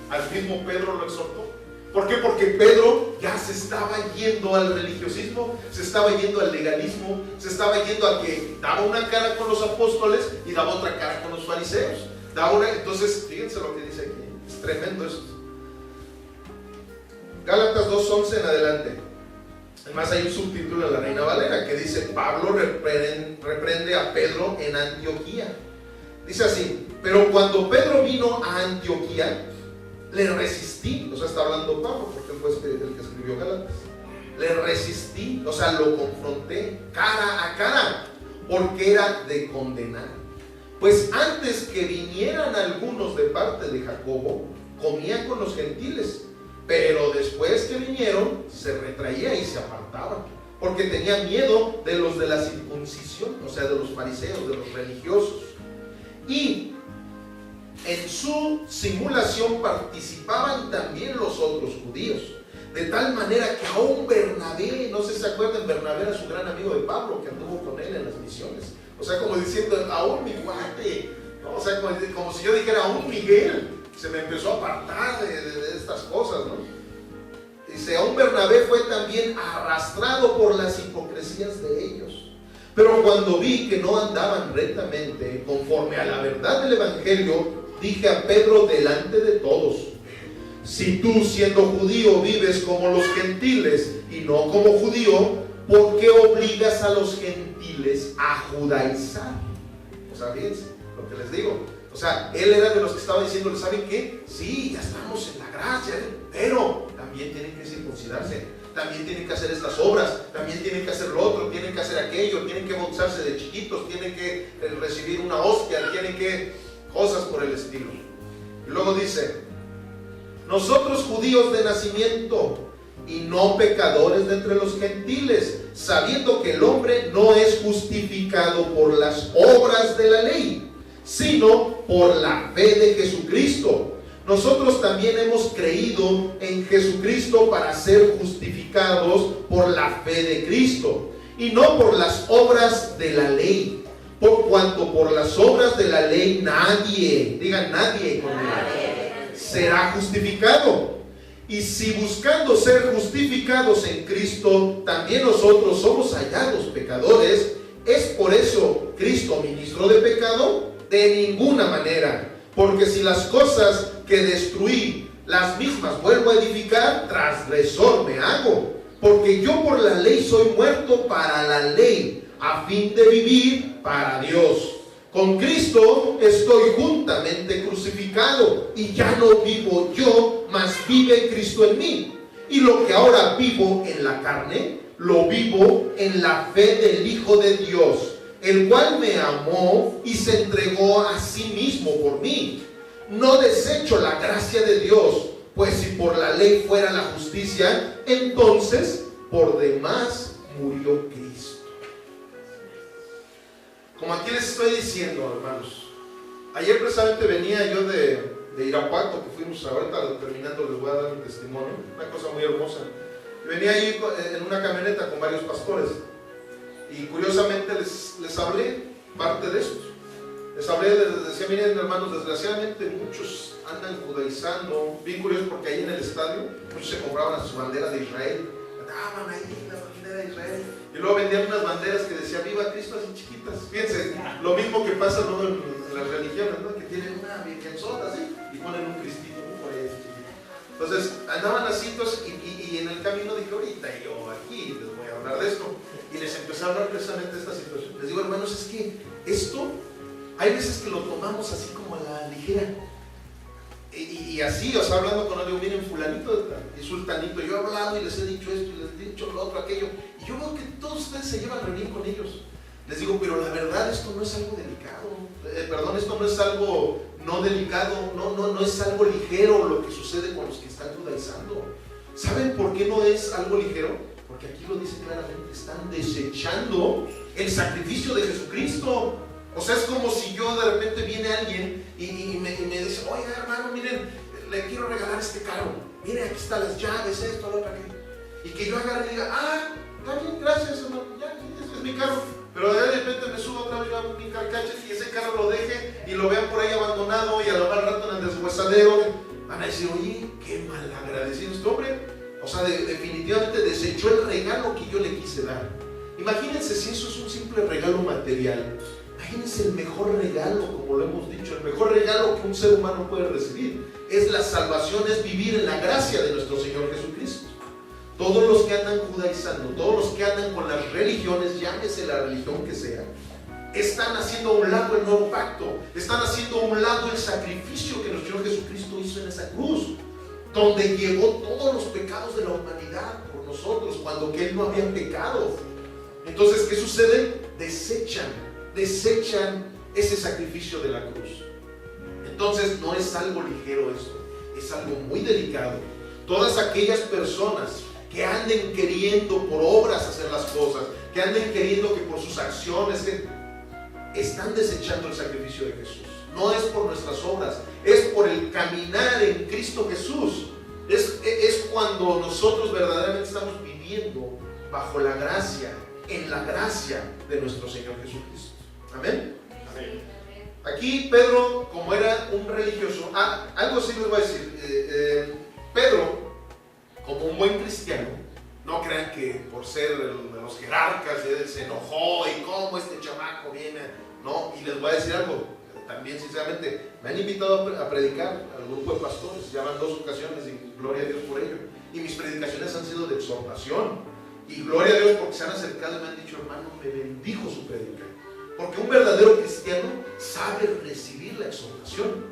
[SPEAKER 1] al mismo Pedro lo exhortó. ¿Por qué? Porque Pedro ya se estaba yendo al religiosismo, se estaba yendo al legalismo, se estaba yendo a que daba una cara con los apóstoles y daba otra cara con los fariseos. Entonces, fíjense lo que dice aquí, es tremendo esto. Gálatas 2:11 en adelante. Además hay un subtítulo de la Reina Valera que dice: Pablo reprende a Pedro en Antioquía. Dice así: pero cuando Pedro vino a Antioquía, le resistí. O sea, está hablando Pablo, porque él fue el que escribió Gálatas. Le resistí, o sea, lo confronté cara a cara, porque era de condenar. Pues antes que vinieran algunos de parte de Jacobo, comía con los gentiles, pero después que vinieron, se retraía y se apartaba, porque tenía miedo de los de la circuncisión, o sea, de los fariseos, de los religiosos. Y en su simulación participaban también los otros judíos, de tal manera que aún Bernabé, no sé si se acuerdan, Bernabé era su gran amigo de Pablo, que anduvo con él en las misiones, o sea, como diciendo: aún mi guate, ¿no? O sea, como si yo dijera: aún Miguel se me empezó a apartar de estas cosas, ¿no? Dice: aún Bernabé fue también arrastrado por las hipocresías de ellos. Pero cuando vi que no andaban rectamente conforme a la verdad del evangelio, dije a Pedro delante de todos: si tú, siendo judío, vives como los gentiles y no como judío, ¿por qué obligas a los gentiles a judaizar? O sea, fíjense lo que les digo. O sea, él era de los que estaba diciendo: ¿saben qué? Sí, ya estamos en la gracia, pero también tienen que circuncidarse, también tienen que hacer estas obras, también tienen que hacer lo otro, tienen que hacer aquello, tienen que bautizarse de chiquitos, tienen que recibir una hostia, tienen que cosas por el estilo. Y luego dice: nosotros judíos de nacimiento y no pecadores de entre los gentiles, sabiendo que el hombre no es justificado por las obras de la ley, sino por la fe de Jesucristo. Nosotros también hemos creído en Jesucristo para ser justificados por la fe de Cristo, y no por las obras de la ley, por cuanto por las obras de la ley nadie, digan nadie, será justificado. Y si buscando ser justificados en Cristo, también nosotros somos hallados pecadores, ¿es por eso Cristo ministro de pecado? De ninguna manera, porque si las cosas que destruí, las mismas vuelvo a edificar, transgresor me hago, porque yo por la ley soy muerto para la ley, a fin de vivir para Dios. Con Cristo estoy juntamente crucificado, y ya no vivo yo, mas vive Cristo en mí. Y lo que ahora vivo en la carne, lo vivo en la fe del Hijo de Dios, el cual me amó y se entregó a sí mismo por mí. No desecho la gracia de Dios, pues si por la ley fuera la justicia, entonces por demás murió Cristo. Como aquí les estoy diciendo, hermanos, ayer precisamente venía yo de Irapuato, que fuimos ahorita terminando, les voy a dar un testimonio, una cosa muy hermosa. Venía ahí en una camioneta con varios pastores, y curiosamente les hablé parte de esto. Les hablé, les decía: miren, hermanos, desgraciadamente muchos andan judaizando, bien curioso, porque ahí en el estadio muchos se compraban su bandera de Israel, daban ahí la bandera de Israel, y luego vendían unas banderas que decían viva Cristo, así chiquitas. Fíjense, lo mismo que pasa, ¿no?, en las religiones, ¿no?, que tienen una virgenzota así y ponen un cristito, ¿no?, por ahí chiquito. Entonces andaban así, y en el camino dije: ahorita yo aquí les voy a hablar de esto, y les empecé a hablar precisamente de esta situación. Les digo: hermanos, es que esto hay veces que lo tomamos así como a la ligera, y así, o sea, hablando con ellos: miren, fulanito y sultanito, yo he hablado y les he dicho esto y les he dicho lo otro, aquello, y yo veo que todos ustedes se llevan re bien con ellos. Les digo, pero la verdad esto no es algo delicado. Esto no es algo no delicado, no es algo ligero lo que sucede con los que están judaizando. ¿Saben por qué no es algo ligero? Porque aquí lo dice claramente, están desechando el sacrificio de Jesucristo. O sea, es como si yo de repente viene alguien y me dice, oiga hermano, miren, le quiero regalar este carro. Miren, aquí están las llaves, esto, lo otro, aquello. Y que yo agarre y diga, está bien, gracias hermano, ya, ese es mi carro. Pero de repente me subo otra vez a mi carcache y ese carro lo deje y lo vean por ahí abandonado y a lo más rato en el deshuesadero. Van a decir, oye, qué malagradecido este hombre. O sea, definitivamente desechó el regalo que yo le quise dar. Imagínense si eso es un simple regalo material. Imagínense el mejor regalo, como lo hemos dicho, el mejor regalo que un ser humano puede recibir. Es la salvación, es vivir en la gracia de nuestro Señor Jesucristo. Todos los que andan judaizando, todos los que andan con las religiones, llámese la religión que sea, están haciendo a un lado el nuevo pacto, están haciendo a un lado el sacrificio que nuestro Señor Jesucristo hizo en esa cruz, donde llevó todos los pecados de la humanidad por nosotros, cuando que Él no había pecado. Entonces, ¿qué sucede? Desechan ese sacrificio de la cruz. Entonces, no es algo ligero esto, es algo muy delicado. Todas aquellas personas que anden queriendo por obras hacer las cosas, que anden queriendo que por sus acciones, están desechando el sacrificio de Jesús. No es por nuestras obras, es por el caminar en Cristo Jesús. Es cuando nosotros verdaderamente estamos viviendo bajo la gracia, en la gracia de nuestro Señor Jesucristo. Amén. Amén. Aquí Pedro, como era un religioso, algo sí les voy a decir. Pedro, como un buen cristiano, no crean que por ser de los jerarcas él se enojó y cómo este chamaco viene, no. Y les voy a decir algo, también sinceramente, me han invitado a predicar al grupo de pastores, ya van 2 ocasiones y gloria a Dios por ello, y mis predicaciones han sido de exhortación, y gloria a Dios porque se han acercado y me han dicho, hermano, me bendijo su predica, porque un verdadero cristiano sabe recibir la exhortación.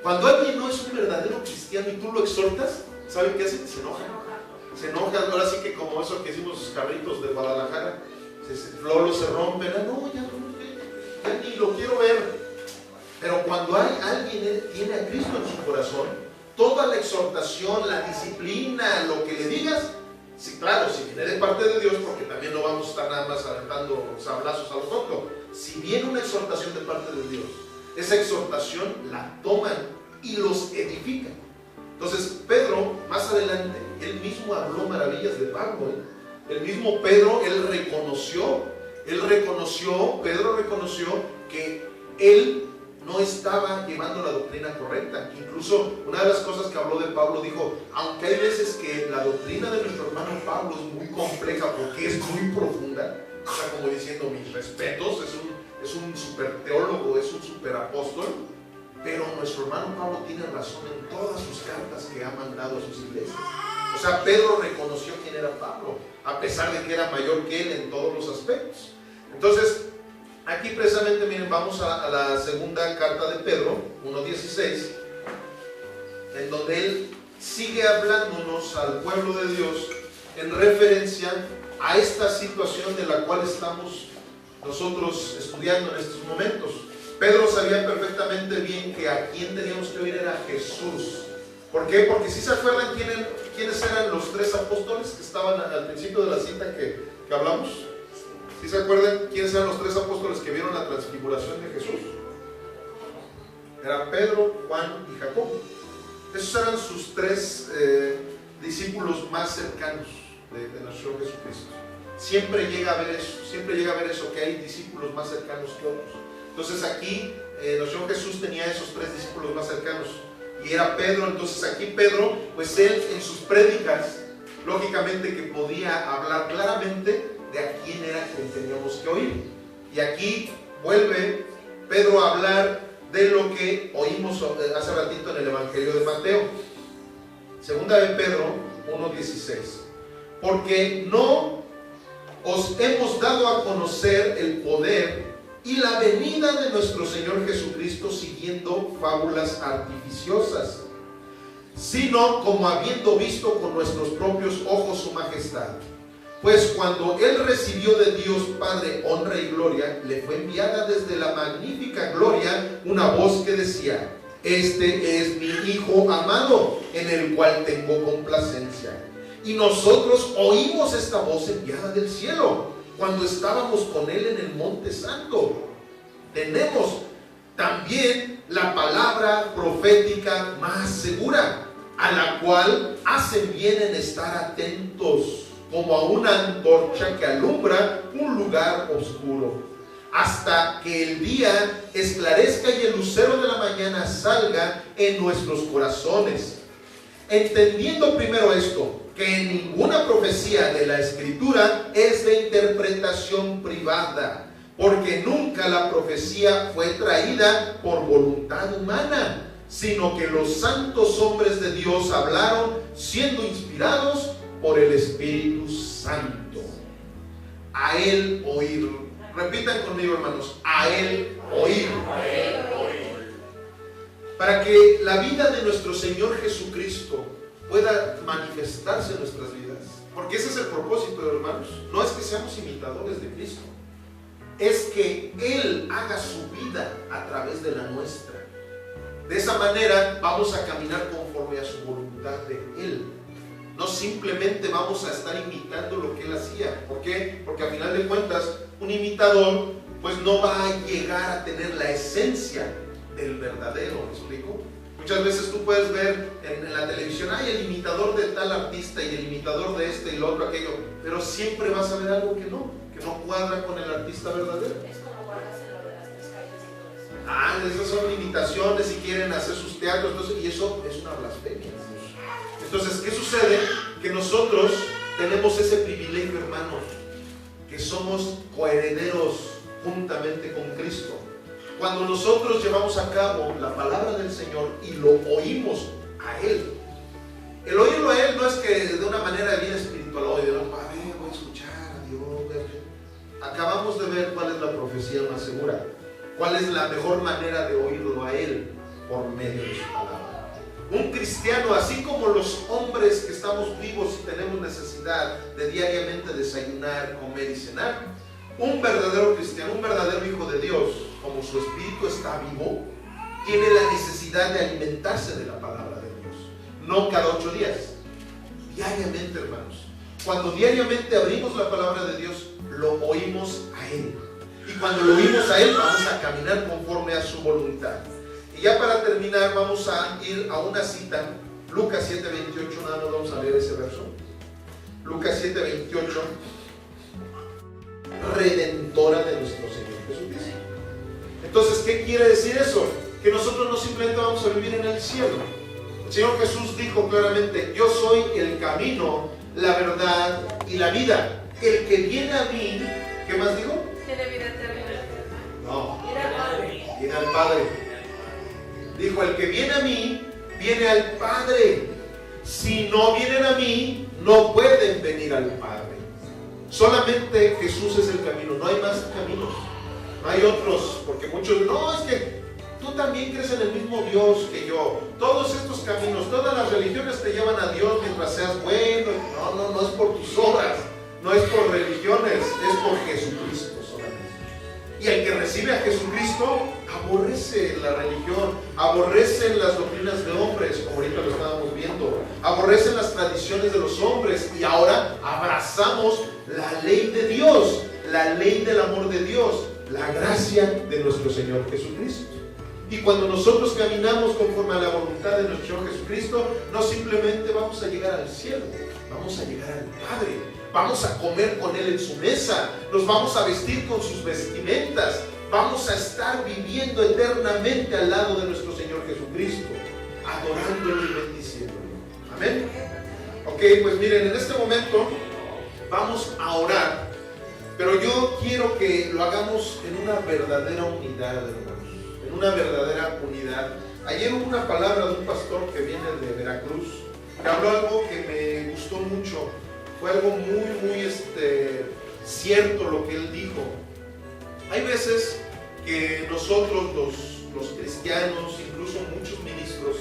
[SPEAKER 1] Cuando alguien no es un verdadero cristiano y tú lo exhortas, ¿saben qué hace? Se enoja, ahora sí que como eso que hicimos los carritos de Guadalajara, Lolo se rompen, ya ni lo quiero ver. Pero cuando alguien tiene a Cristo en su corazón, toda la exhortación, la disciplina, lo que le digas, sí, claro, si viene de parte de Dios, porque también no vamos a estar nada más aventando sablazos a los otros. Si viene una exhortación de parte de Dios, esa exhortación la toman y los edifican. Entonces Pedro, más adelante, él mismo habló maravillas de Pablo. El mismo Pedro, Pedro reconoció que él no estaba llevando la doctrina correcta. Incluso una de las cosas que habló de Pablo, dijo, aunque hay veces que la doctrina de nuestro hermano Pablo es muy compleja porque es muy profunda, o sea, como diciendo, mis respetos, es un super teólogo, es un super apóstol, pero nuestro hermano Pablo tiene razón en todas sus cartas que ha mandado a sus iglesias. O sea, Pedro reconoció quién era Pablo, a pesar de que era mayor que él en todos los aspectos. Entonces, aquí precisamente, miren, vamos a la segunda carta de Pedro, 1:16, en donde él sigue hablándonos al pueblo de Dios en referencia a esta situación de la cual estamos nosotros estudiando en estos momentos. Pedro sabía perfectamente bien que a quien teníamos que oír era a Jesús. ¿Por qué? Porque si se acuerdan quiénes eran los 3 apóstoles que estaban al principio de la cita que hablamos. ¿Sí se acuerdan quiénes eran los 3 apóstoles que vieron la transfiguración de Jesús? Eran Pedro, Juan y Jacobo. Esos eran sus 3 discípulos más cercanos de nuestro Jesucristo. Siempre llega a ver eso, que hay discípulos más cercanos que otros. Entonces aquí nuestro Jesús tenía esos 3 discípulos más cercanos y era Pedro. Entonces aquí Pedro, pues él en sus prédicas, lógicamente que podía hablar claramente de a quién era quien teníamos que oír. Y aquí vuelve Pedro a hablar de lo que oímos hace ratito en el Evangelio de Mateo. Segunda de Pedro 1:16. Porque no os hemos dado a conocer el poder y la venida de nuestro Señor Jesucristo siguiendo fábulas artificiosas, sino como habiendo visto con nuestros propios ojos su majestad. Pues cuando él recibió de Dios Padre honra y gloria, le fue enviada desde la magnífica gloria una voz que decía: este es mi Hijo amado, en el cual tengo complacencia. Y nosotros oímos esta voz enviada del cielo cuando estábamos con él en el monte santo. Tenemos también la palabra profética más segura, a la cual hacen bien en estar atentos, como a una antorcha que alumbra un lugar oscuro, hasta que el día esclarezca y el lucero de la mañana salga en nuestros corazones. Entendiendo primero esto, que ninguna profecía de la Escritura es de interpretación privada, porque nunca la profecía fue traída por voluntad humana, sino que los santos hombres de Dios hablaron siendo inspirados por el Espíritu Santo. A él oír. Repitan conmigo, hermanos: a él oír. Para que la vida de nuestro Señor Jesucristo pueda manifestarse en nuestras vidas, porque ese es el propósito, hermanos. No es que seamos imitadores de Cristo, es que Él haga su vida a través de la nuestra. De esa manera vamos a caminar conforme a su voluntad de Él. No simplemente vamos a estar imitando lo que Él hacía. ¿Por qué? Porque a final de cuentas, un imitador pues no va a llegar a tener la esencia del verdadero. ¿Me explico? Muchas veces tú puedes ver en la televisión: ay, el imitador de tal artista y el imitador de este y lo otro, aquello. Pero siempre vas a ver algo que no cuadra con el artista verdadero.
[SPEAKER 2] Es como guardarse lo de las tres calles y todo eso.
[SPEAKER 1] Esas son imitaciones y quieren hacer sus teatros, entonces, y eso es una blasfemia. Entonces, ¿qué sucede? Que nosotros tenemos ese privilegio, hermanos, que somos coherederos juntamente con Cristo. Cuando nosotros llevamos a cabo la palabra del Señor y lo oímos a Él, el oírlo a Él no es que de una manera bien espiritual, oye, voy a escuchar a Dios. Acabamos de ver cuál es la profecía más segura, cuál es la mejor manera de oírlo a Él, por medio de su palabra. Un cristiano, así como los hombres que estamos vivos y tenemos necesidad de diariamente desayunar, comer y cenar, un verdadero cristiano, un verdadero hijo de Dios, como su espíritu está vivo, tiene la necesidad de alimentarse de la palabra de Dios. No cada 8 días, diariamente, hermanos. Cuando diariamente abrimos la palabra de Dios, lo oímos a Él. Y cuando lo oímos a Él, vamos a caminar conforme a su voluntad. Y ya para terminar, vamos a ir a una cita, Lucas 7:28, nada más vamos a leer ese verso. Lucas 7:28, redentora de nuestro Señor Jesucristo. Entonces, ¿qué quiere decir eso? Que nosotros no simplemente vamos a vivir en el cielo. El Señor Jesús dijo claramente: yo soy el camino, la verdad y la vida. El que viene a mí, ¿qué más dijo?
[SPEAKER 2] Tiene vida eterna.
[SPEAKER 1] No,
[SPEAKER 2] Viene al Padre.
[SPEAKER 1] viene al Padre. Dijo: el que viene a mí, viene al Padre. Si no vienen a mí, no pueden venir al Padre. Solamente Jesús es el camino, no hay más caminos, no hay otros, porque muchos, no, es que tú también crees en el mismo Dios que yo. Todos estos caminos, todas las religiones te llevan a Dios mientras seas bueno. No es por tus obras, no es por religiones, es por Jesucristo solamente. Y el que recibe a Jesucristo aborrece la religión, aborrece las doctrinas de hombres, como ahorita lo estábamos viendo, aborrece las tradiciones de los hombres, y ahora abrazamos la ley de Dios, la ley del amor de Dios, la gracia de nuestro Señor Jesucristo. Y cuando nosotros caminamos conforme a la voluntad de nuestro Señor Jesucristo, no simplemente vamos a llegar al cielo, vamos a llegar al Padre, vamos a comer con Él en su mesa, nos vamos a vestir con sus vestimentas, vamos a estar viviendo eternamente al lado de nuestro Señor Jesucristo, adorándolo y bendiciéndolo. Amén. Ok, pues miren, en este momento vamos a orar, pero yo quiero que lo hagamos en una verdadera unidad, hermanos, en una verdadera unidad. Ayer hubo una palabra de un pastor que viene de Veracruz, que habló algo que me gustó mucho. Fue algo muy cierto lo que él dijo. Hay veces que nosotros los cristianos, incluso muchos ministros,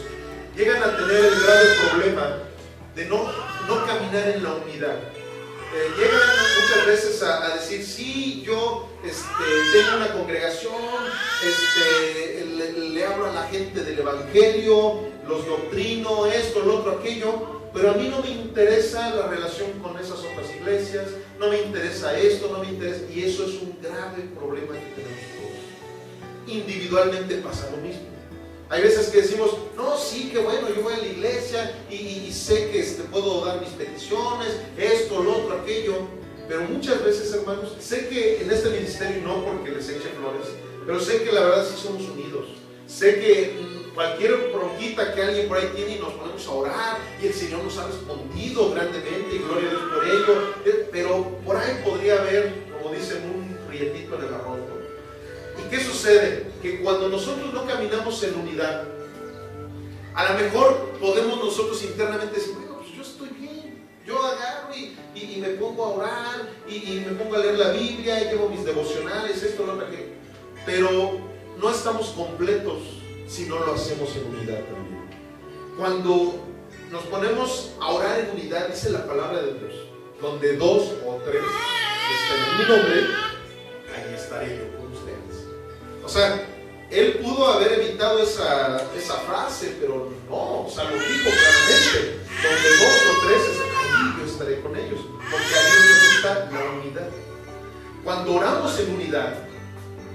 [SPEAKER 1] llegan a tener el grave problema de no caminar en la unidad. llegan muchas veces a decir, sí, yo tengo una congregación, le hablo a la gente del evangelio, los doctrino, esto, lo otro, aquello, pero a mí no me interesa la relación con esas otras iglesias, no me interesa esto, no me interesa, y eso es un grave problema que tenemos todos. Individualmente pasa lo mismo. Hay veces que decimos, no, sí, qué bueno, yo voy a la iglesia y sé que puedo dar mis peticiones, esto, lo otro, aquello, pero muchas veces, hermanos, sé que en este ministerio, no porque les eche flores, pero sé que la verdad sí somos unidos. Sé que cualquier bronquita que alguien por ahí tiene y nos ponemos a orar y el Señor nos ha respondido grandemente y gloria a Dios por ello, pero por ahí podría haber, como dicen, un prietito en el arroz. ¿Y qué sucede? Que cuando nosotros no caminamos en unidad, a lo mejor podemos nosotros internamente decir, bueno, pues yo estoy bien, yo agarro y me pongo a orar y me pongo a leer la Biblia y llevo mis devocionales, esto, lo otro, aquello, pero no estamos completos si no lo hacemos en unidad también. Cuando nos ponemos a orar en unidad, dice la palabra de Dios, donde 2 o 3 estén en mi nombre, ahí estaré yo con ustedes. O sea, él pudo haber evitado esa frase, pero no, o sea, lo dijo claramente, donde 2 o 3 estén, ahí yo estaré con ellos, porque a Dios le gusta la unidad. Cuando oramos en unidad,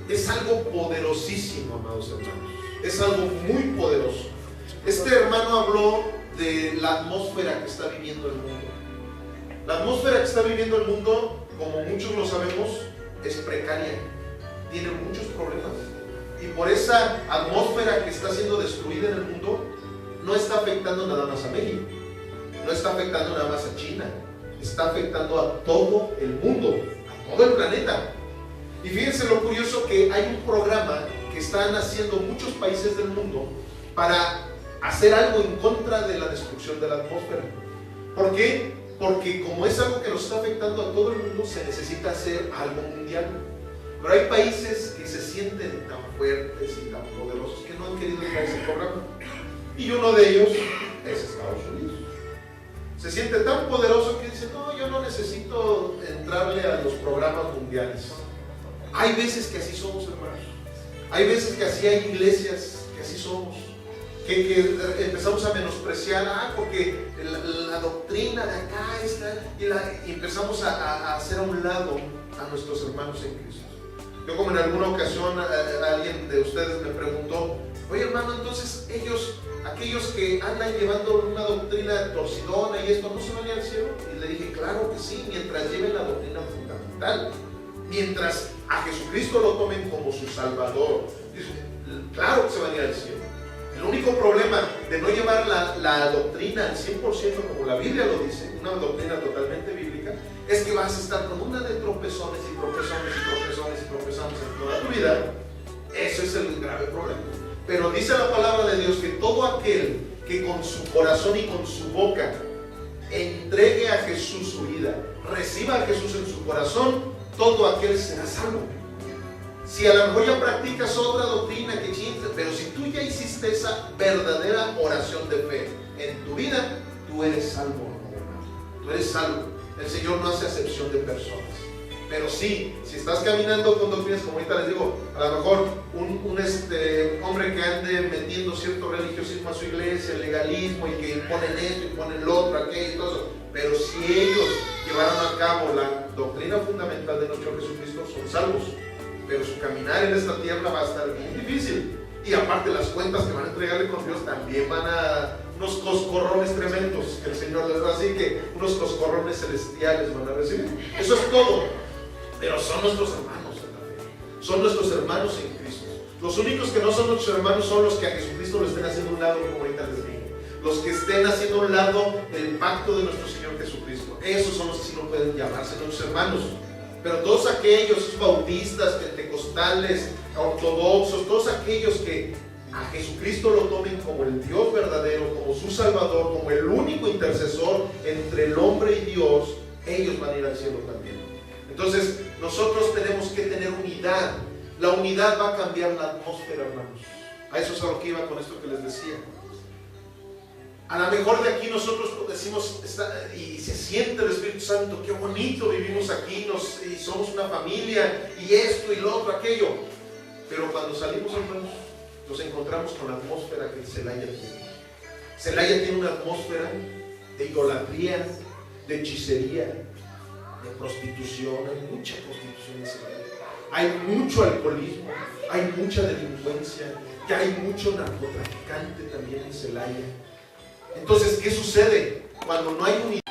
[SPEAKER 1] es algo poderosísimo, amados hermanos. Es algo muy poderoso. Este hermano habló de la atmósfera que está viviendo el mundo. La atmósfera que está viviendo el mundo, como muchos lo sabemos, es precaria. Tiene muchos problemas. Y por esa atmósfera que está siendo destruida en el mundo, no está afectando nada más a México. No está afectando nada más a China. Está afectando a todo el mundo, a todo el planeta. Y fíjense lo curioso que hay un programa que están haciendo muchos países del mundo para hacer algo en contra de la destrucción de la atmósfera. ¿Por qué? Porque como es algo que nos está afectando a todo el mundo, se necesita hacer algo mundial. Pero hay países que se sienten tan fuertes y tan poderosos que no han querido llegar a ese programa. Y uno de ellos es Estados Unidos. Se siente tan poderoso que dice, no, yo no necesito entrarle a los programas mundiales. Hay veces que así somos, hermanos. Hay veces que así hay iglesias que así somos, que empezamos a menospreciar, porque la doctrina de acá está, y empezamos a hacer a un lado a nuestros hermanos en Cristo. Yo, como en alguna ocasión alguien de ustedes me preguntó, oye hermano, entonces aquellos que andan llevando una doctrina torcidona y esto, ¿no se van a ir al cielo? Y le dije, claro que sí, mientras lleven la doctrina fundamental, mientras a Jesucristo lo tomen como su Salvador. Claro que se van a ir al cielo. El único problema de no llevar la doctrina al 100% como la Biblia lo dice, una doctrina totalmente bíblica, es que vas a estar con una de tropezones y tropezones y tropezones y tropezones en toda tu vida. Eso es el grave problema. Pero dice la palabra de Dios que todo aquel que con su corazón y con su boca entregue a Jesús su vida, reciba a Jesús en su corazón, todo aquel será salvo. Si a lo mejor ya practicas otra doctrina que chinta, pero si tú ya hiciste esa verdadera oración de fe en tu vida, tú eres salvo, hermano. Tú eres salvo. El Señor no hace acepción de personas. Pero sí, si estás caminando con doctrinas, como ahorita les digo, a lo mejor un hombre que ande metiendo cierto religiosismo a su iglesia, el legalismo, y que imponen esto, imponen lo otro, aquello y todo eso, pero si ellos llevaron a cabo la doctrina fundamental de nuestro Jesucristo, son salvos. Pero su caminar en esta tierra va a estar bien difícil. Y aparte las cuentas que van a entregarle con Dios también van a unos coscorrones tremendos que el Señor les da, así que unos coscorrones celestiales van a recibir. Eso es todo. Pero son nuestros hermanos en la fe. Son nuestros hermanos en Cristo. Los únicos que no son nuestros hermanos son los que a Jesucristo lo estén haciendo a un lado, como ahorita les digo. Los que estén haciendo a un lado el pacto de nuestro Señor Jesucristo. Esos son los que sí no pueden llamarse nuestros hermanos. Pero todos aquellos bautistas, pentecostales, ortodoxos, todos aquellos que a Jesucristo lo tomen como el Dios verdadero, como su Salvador, como el único intercesor entre el hombre y Dios, ellos van a ir al cielo también. Entonces, nosotros tenemos que tener unidad. La unidad va a cambiar la atmósfera, hermanos. A eso es a lo que iba con esto que les decía. A lo mejor de aquí nosotros decimos, y se siente el Espíritu Santo, qué bonito vivimos aquí, y somos una familia, y esto y lo otro, aquello. Pero cuando salimos, hermanos, nos encontramos con la atmósfera que Celaya tiene. Celaya tiene una atmósfera de idolatría, de hechicería, de prostitución. Hay mucha prostitución en Celaya. Hay mucho alcoholismo, hay mucha delincuencia, que hay mucho narcotraficante también en Celaya. Entonces, ¿qué sucede? Cuando no hay unidad